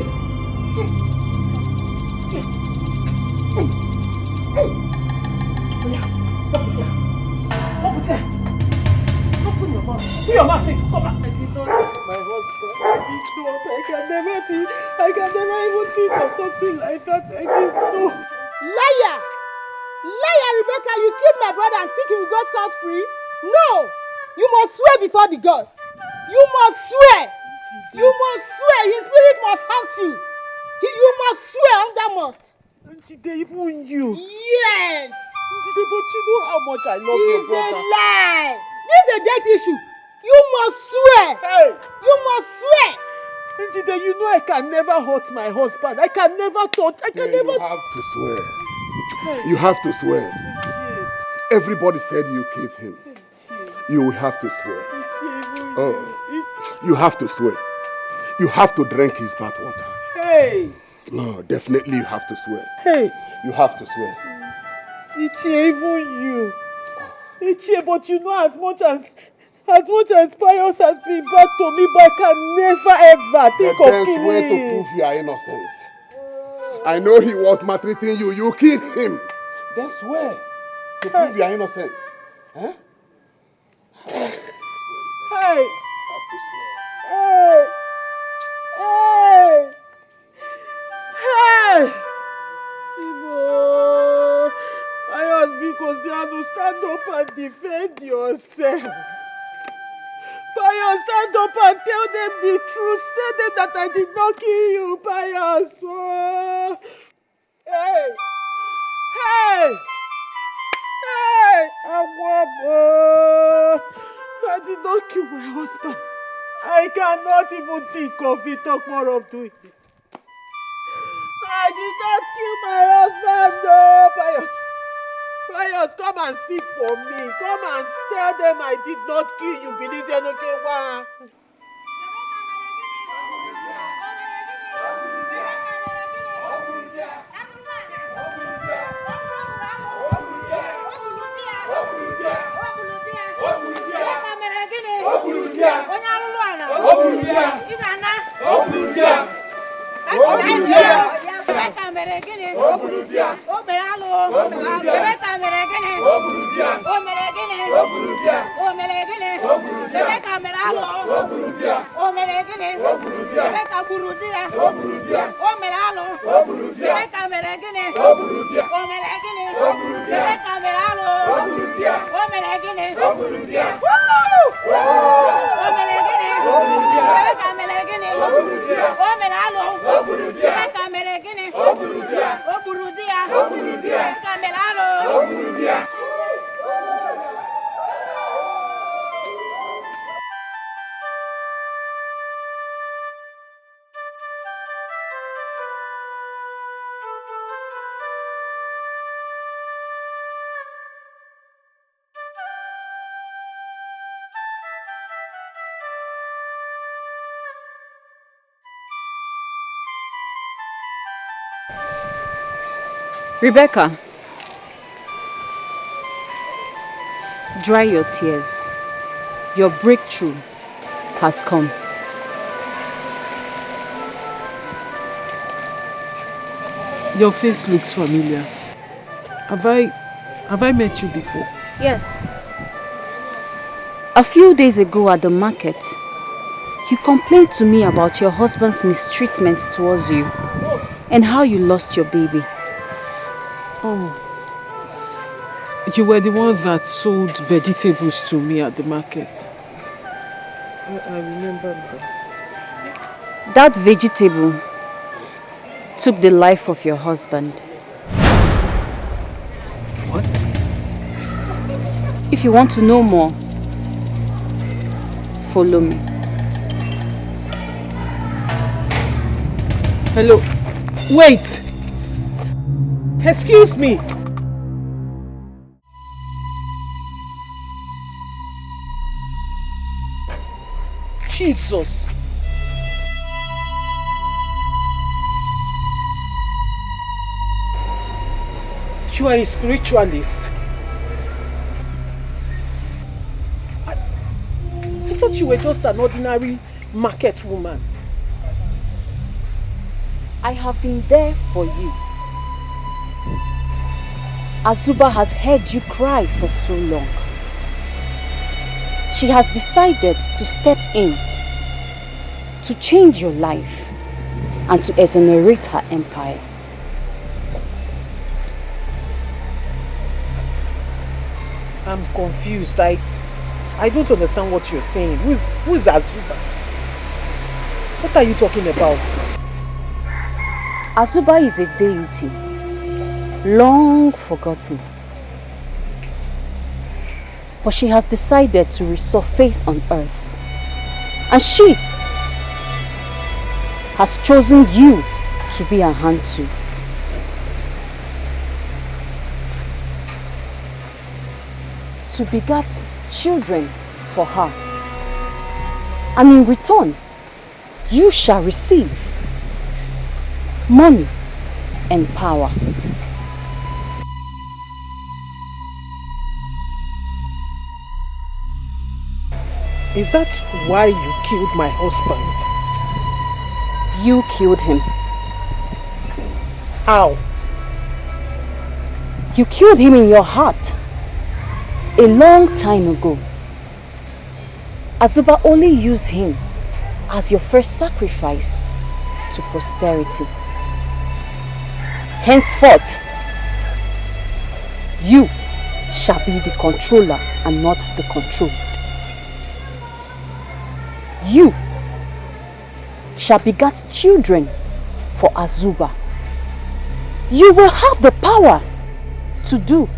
Open your mouth. Open your mouth. Come back. I did not take my husband. I can never even think of something like that. I didn't know. Liar! Liar, Rebecca, you killed my brother and think he will go scot-free? No! You must swear before the gods. You must swear! You must swear! His spirit must haunt you! You must swear under must! Njide, even you! Yes! Njide, but you know how much I love your brother. It's a lie! This is a death issue! You must swear! Hey! You must swear! Njide, you know I can never hurt my husband. I can never touch. I can never... You have to swear. You have to swear. Everybody said you killed him. You will have to swear. Oh, you have to swear. You have to drink his bathwater. Hey! No, definitely you have to swear. Hey! You have to swear. Ichie, even you. Ichie, but you know as much as Pius has been bad to me, but I can never ever think of killing him. Way to prove your innocence. I know he was maltreating you. You killed him. Then swear to prove your innocence. Huh? Hey! Hey! Hey! Hey! Chibo! Pius, because you have to stand up and defend yourself. Pius, stand up and tell them the truth. Tell them that I did not kill you, Pius. Oh. Hey! Hey! Hey! I did not kill my husband. I cannot even think of it, talk more of doing it. I did not kill my husband, no, Pius. Pius, come and speak for me. Come and tell them I did not kill you. Bilizenokewa. Rebecca, dry your tears. Your breakthrough has come. Your face looks familiar. Have I met you before? Yes. A few days ago at the market, you complained to me about your husband's mistreatment towards you and how you lost your baby. Oh. You were the one that sold vegetables to me at the market. I remember that. That vegetable took the life of your husband. What? If you want to know more, follow me. Hello. Wait! Excuse me! Jesus! You are a spiritualist. I thought you were just an ordinary market woman. I have been there for you. Azuba has heard you cry for so long. She has decided to step in, to change your life, and to exonerate her empire. I'm confused. I don't understand what you're saying. Who is Azuba? What are you talking about? Azuba is a deity, long forgotten. But she has decided to resurface on earth. And she has chosen you to be her hand to. To beget children for her. And in return, you shall receive money and power. Is that why you killed my husband? You killed him. How? You killed him in your heart. A long time ago. Azuba only used him as your first sacrifice to prosperity. Henceforth, you shall be the controller and not the controlled. You shall beget children for Azuba. You will have the power to do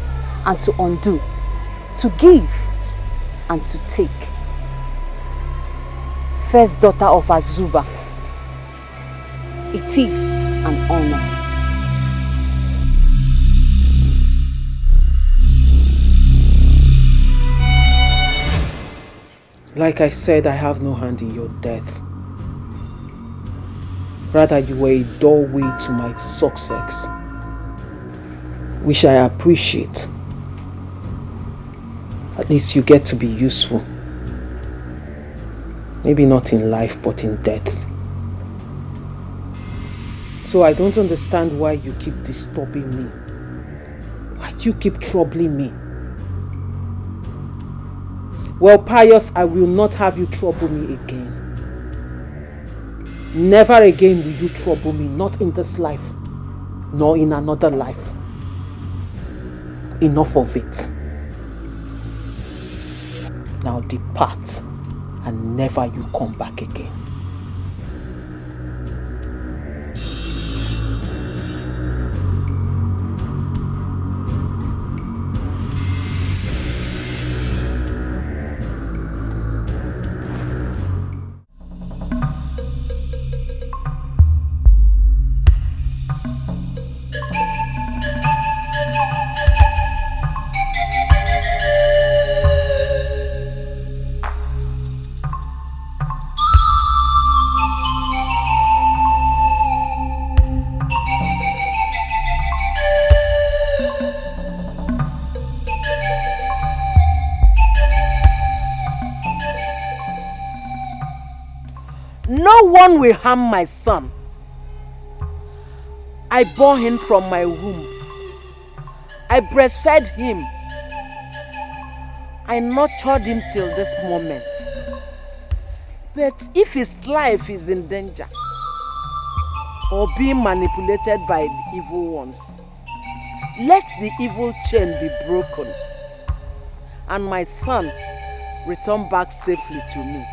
and to undo, to give and to take. First daughter of Azuba, it is an honor. Like I said, I have no hand in your death. Rather, you were a doorway to my success, which I appreciate. At least you get to be useful. Maybe not in life, but in death. So I don't understand why you keep disturbing me. Why do you keep troubling me? Well, Pius, I will not have you trouble me again. Never again will you trouble me, not in this life, nor in another life. Enough of it. Now depart, and never you come back again. No one will harm my son. I bore him from my womb. I breastfed him. I nurtured him till this moment. But if his life is in danger or being manipulated by the evil ones, let the evil chain be broken and my son return back safely to me.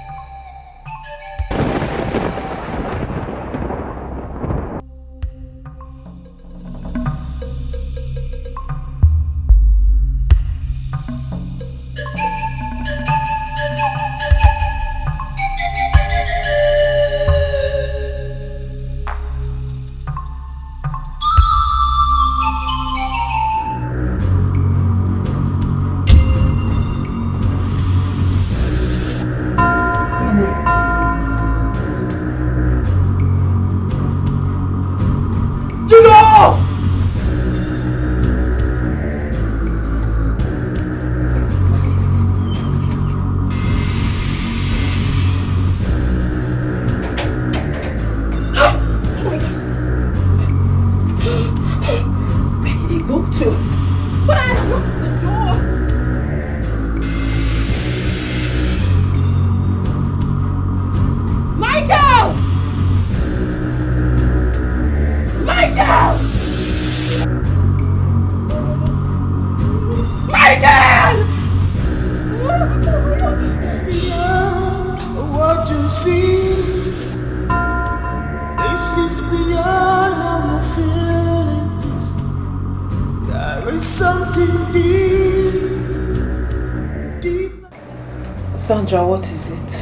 Sandra, what is it?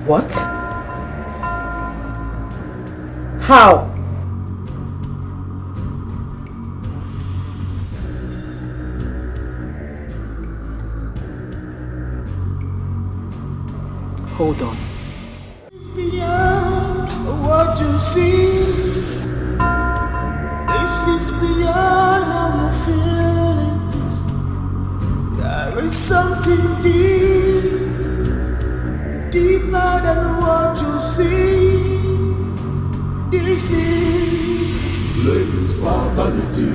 What? How? Hold on. Beyond what you see. This is beyond how you feel it is. There is something deeper than what you see. This is ladies for vanity.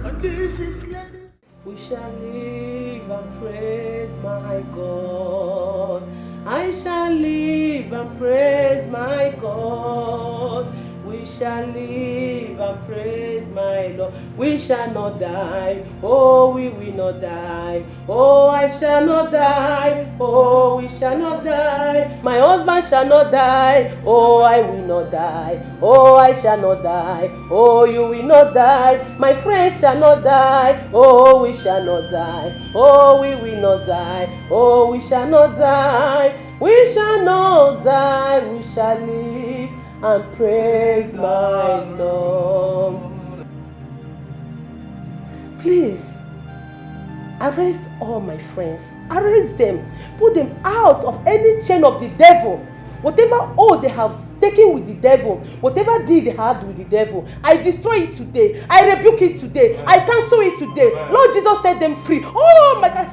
And this is ladies. We shall live and praise my God. I shall live and praise my God. We shall live and praise my Lord. We shall not die. Oh, we will not die. Oh, I shall not die. Oh, we shall not die. My husband shall not die. Oh, I will not die. Oh, I shall not die. Oh, you will not die. My friends shall not die. Oh, we shall not die. Oh, we will not die. Oh, we shall not die. We shall not die. We shall live and praise my Lord. Please, arrest all my friends. Arrest them. Put them out of any chain of the devil. Whatever oath they have taken with the devil, whatever deed they had with the devil, I destroy it today. I rebuke it today. I cancel it today. Lord Jesus, set them free. Oh my God.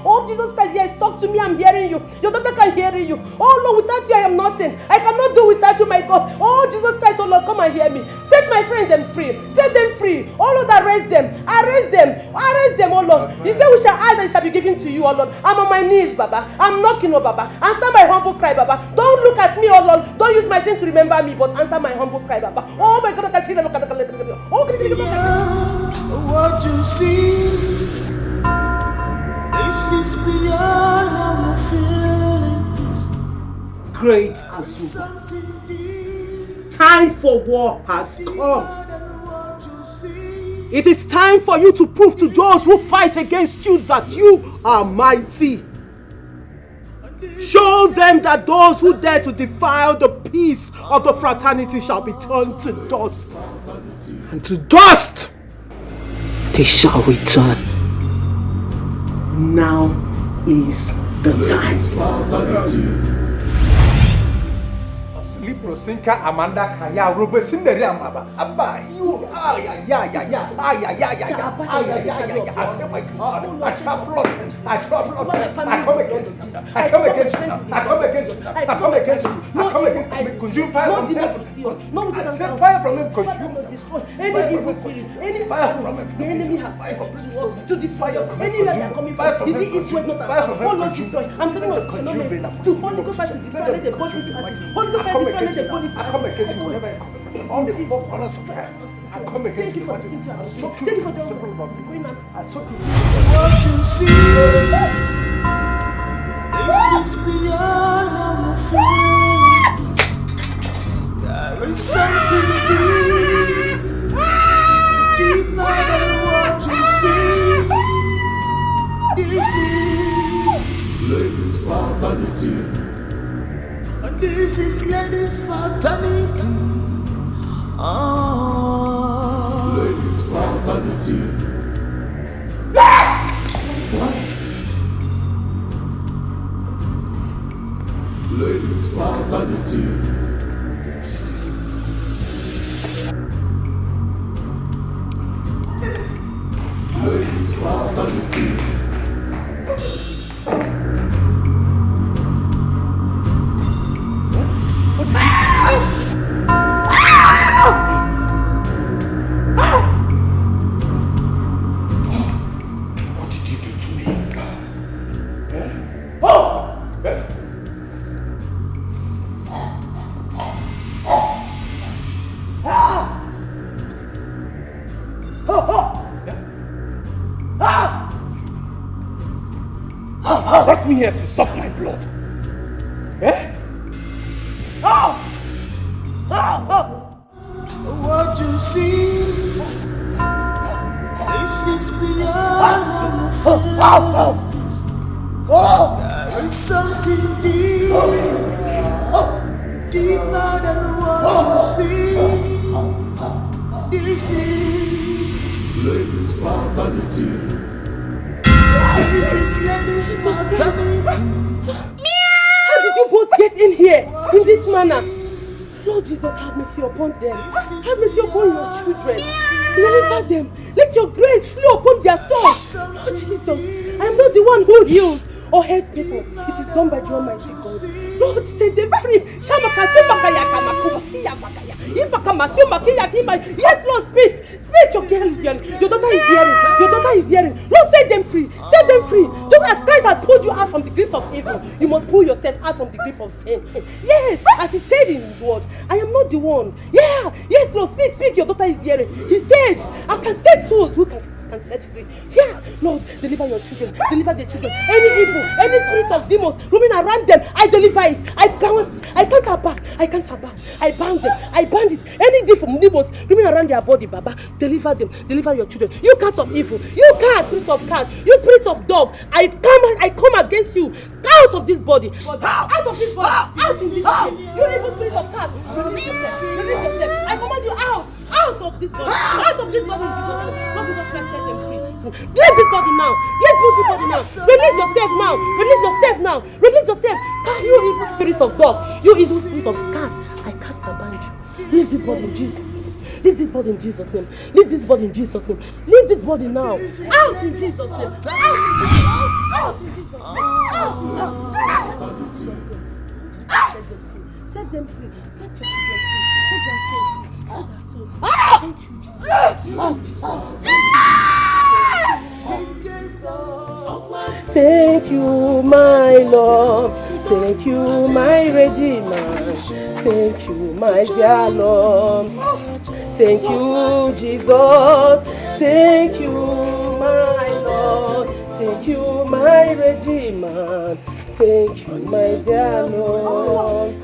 Oh, Jesus Christ, yes, talk to me, I'm hearing you. Your daughter can hear you. Oh, Lord, without you, I am nothing. I cannot do without you, my God. Oh, Jesus Christ, oh, Lord, come and hear me. Set my friends them free. Set them free. Oh, Lord, arrest them. Arrest them. Arrest them, oh, Lord. He said we shall ask and it shall be given to you, oh, Lord. I'm on my knees, Baba. I'm knocking, oh, Baba. Answer my humble cry, Baba. Don't look at me, oh, Lord. Don't use my sin to remember me, but answer my humble cry, Baba. Oh, my God, I can see them. Oh, what you see. This is beyond how you feel it is. Great Azuma. Time for war has come. It is time for you to prove to those who fight against you that you are mighty. Show them that those who dare to defile the peace of the fraternity shall be turned to dust. And to dust they shall return. Now is the time. Asleep Rosinka Amanda Kaya Robesinderi Amaba. Abba, you I say my God, I come against you. I come against you. Could you fire from him? No, fire from him because you any evil spirit, any fire from the enemy has set up to destroy you. Anywhere they are coming from, is it east, west, north, and south? Oh Lord, destroy. I'm sending a phenomenon to Holy Ghost fire to destroy, let the body to Holy Ghost fire destroy, let the body to I come against you whenever I come. On the four corners of heaven. I come against you. Thank you for the what you see, this is beyond our feelings. There is something deeper than what you see. This is ladies' fraternity, and this is ladies' fraternity. Ladies' fraternity. Ladies' fraternity. Ladies' fraternity. Brought me here to suck my blood. Eh? What you see, this is beyond our feelings. There is something deeper than what you see. This is ladies' fraternity. This is ladies' fraternity. How did you both get in here in this manner? Lord Jesus, have mercy upon them. Have mercy upon your children. Deliver them. Let your grace flow upon their souls. Lord Jesus, I am not the one who heals or helps people. It is done by the Almighty God. Lord, set them free. Yes, Lord, speak. Speak, your girl is hearing. Your daughter is hearing. Your daughter is hearing. Lord, set them free. Set them free. Just as Christ has pulled you out from the grip of evil, you must pull yourself out from the grip of sin. Yes, as he said in his word, I am not the one. Yeah, yes, Lord, speak, speak. Your daughter is hearing. He said, I can set souls who can set free. Yeah, Lord, deliver your children. Deliver the children. Any evil, any spirit of demons roaming around them, I deliver it. I can't abide. I bound them. I bind it. Any demons roaming around their body, Baba, deliver them. Deliver your children. You cats of evil. You cats, spirits of cat. You spirits of dog. I come against you. Out of this body. Out of this body. Out in this body. You evil spirit of cat. Release yourself. Release yourself. I command you out. Out of this body. Out of this body. Let this body now. Let's move this body now. Release yourself now. Release yourself now. Release yourself. You evil spirit of dog. You evil spirit of cat. I cast and bind you. Leave this body in Jesus' name. Leave this body in Jesus' name. Leave this body in Jesus' name. Leave this body now. Out in Jesus' name. Out in Jesus' name. Out in Jesus' name. Set them free. Set your children free. Set their souls free. Set their souls free. Thank you, my Lord. Thank you, my Redeemer. Thank you, my dear Lord. Thank you, Jesus. Thank you, my Lord. Thank you, my Redeemer. Thank you, my dear Lord.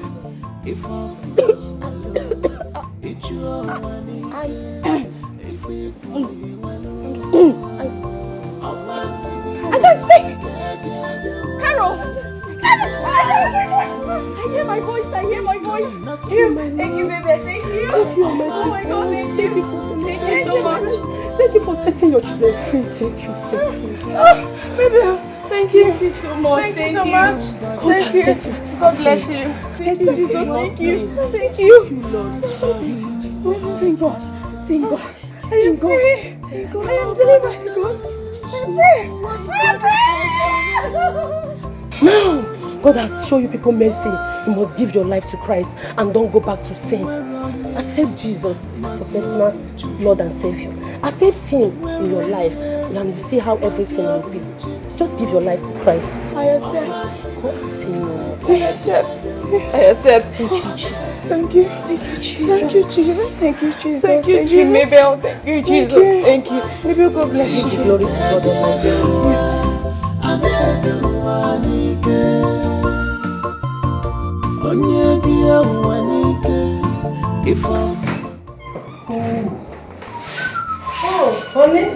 I can speak! Carol! I hear my voice, I hear my voice. Thank you, baby, thank you. Thank you, oh my God, thank you so much. Thank you for setting your children free. Thank you. Oh, baby, Thank you. Thank you so much. Thank you so much. Thank you. God bless you. Thank you, Jesus. Thank you. Thank you. Thank God. Thank God. I am free. I am delivered. Now, God has shown you people mercy. You must give your life to Christ and don't go back to sin. Accept Jesus as your personal Lord and Savior. Accept Him in your life and you see how everything will be. Just give your life to Christ. I accept. Go and say no. I accept. I accept. Thank you, Jesus. Thank you. Thank you, Jesus. Thank you, Jesus. Thank you, Jesus. Thank you, Thank you, Jesus. Mabel. Thank you, Jesus. Thank you. Mabel, God bless you. Give the glory to God Almighty. Oh, honey.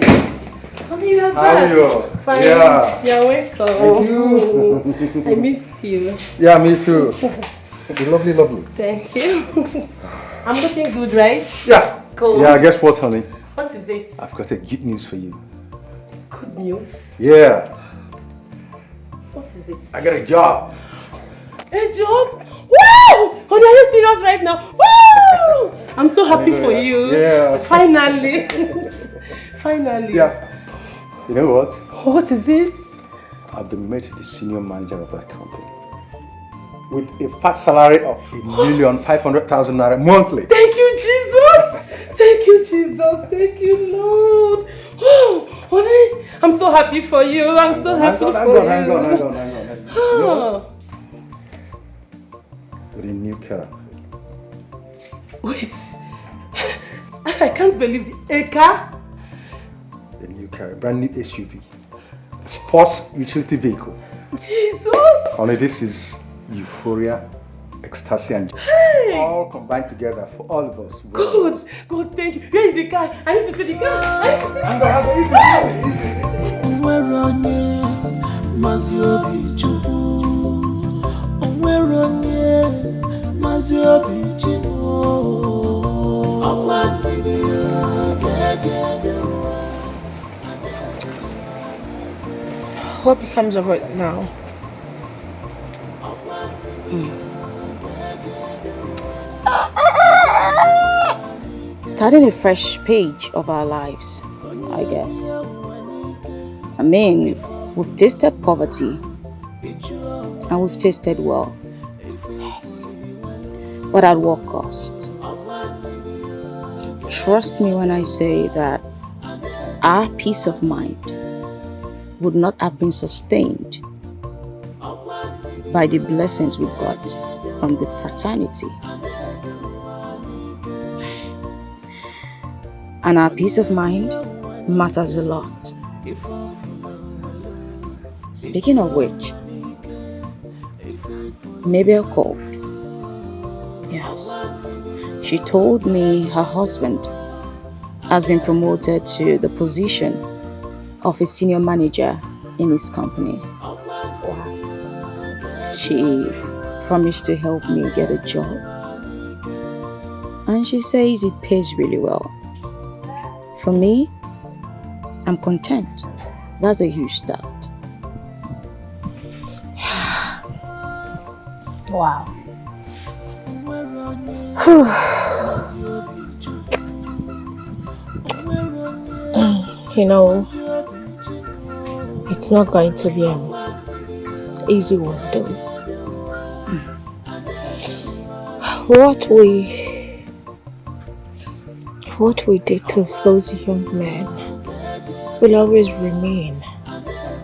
Honey, you are back. How are you? Fine. Yeah. You're welcome. Thank you. I missed you. Yeah, me too. Lovely, lovely. Thank you. I'm looking good, right? Yeah. Cool. Yeah, guess what, honey? What is it? I've got a good news for you. Good news. Yeah. What is it? I got a job. A job? Wow! Honey, are you serious right now? Wow! I'm so happy for you. Yeah. Finally. Finally. Yeah. You know what? What is it? I've been made the senior manager of that company. With a fat salary of $1,500,000 naira monthly. Thank you, Jesus! Thank you, Jesus! Thank you, Lord! Oh, honey, I'm so happy for you. I'm so happy for you. Hang on. You know what? With a new car. Wait. I can't believe it. A car? A new car, a brand new SUV. A sports utility vehicle. Jesus! Only this is euphoria, ecstasy, and joy. Hey! All combined together for all of us. God, thank you. Where is the car? I need to see the car. What becomes of it now? Starting a fresh page of our lives, I guess. I mean, we've tasted poverty and we've tasted wealth. Yes. But at what cost? Trust me when I say that our peace of mind would not have been sustained by the blessings we got from the fraternity. And our peace of mind matters a lot. Speaking of which, Mabel called. Yes. She told me her husband has been promoted to the position of a senior manager in his company. She promised to help me get a job. And she says it pays really well. For me, I'm content. That's a huge start. Wow. You know, it's not going to be an easy one though. What we did to those young men will always remain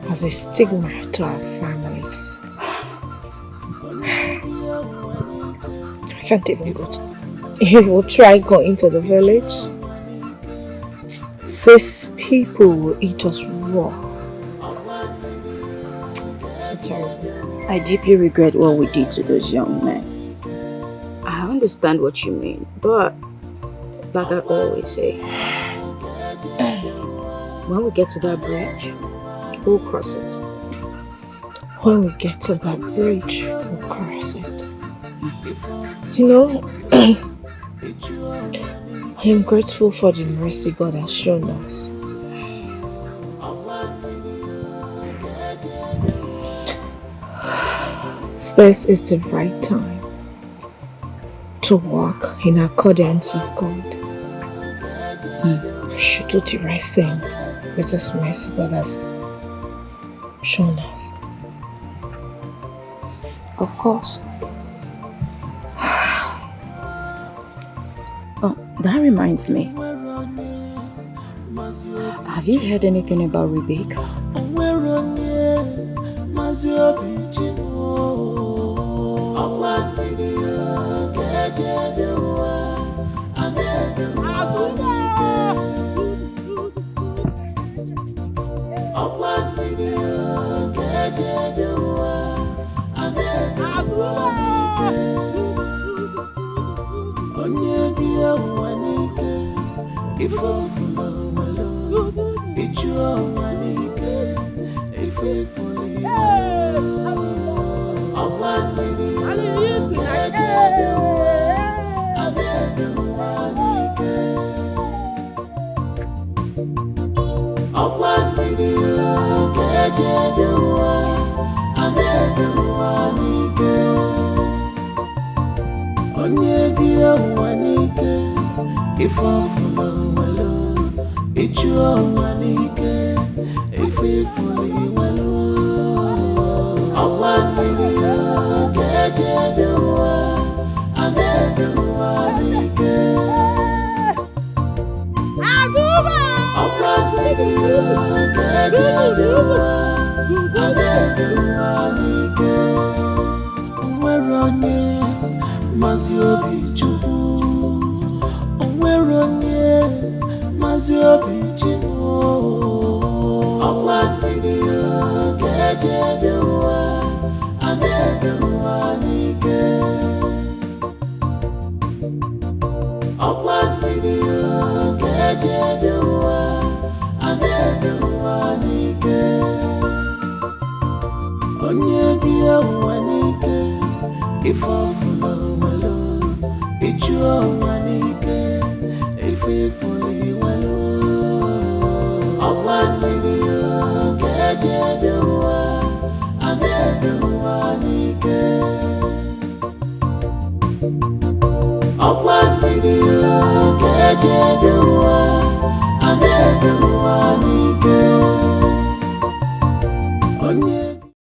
as a stigma to our families. I can't even go to. If we try going to the village, these people will eat us raw. So terrible. I deeply regret what we did to those young men. I understand what you mean, but like I always say, when we get to that bridge, we'll cross it. When we get to that bridge, we'll cross it. You know, I am grateful for the mercy God has shown us. this is the right time to walk in accordance with God. We should do the right thing with this mercy God has shown us. Of course. Oh, that reminds me. Have you heard anything about Rebecca? Video,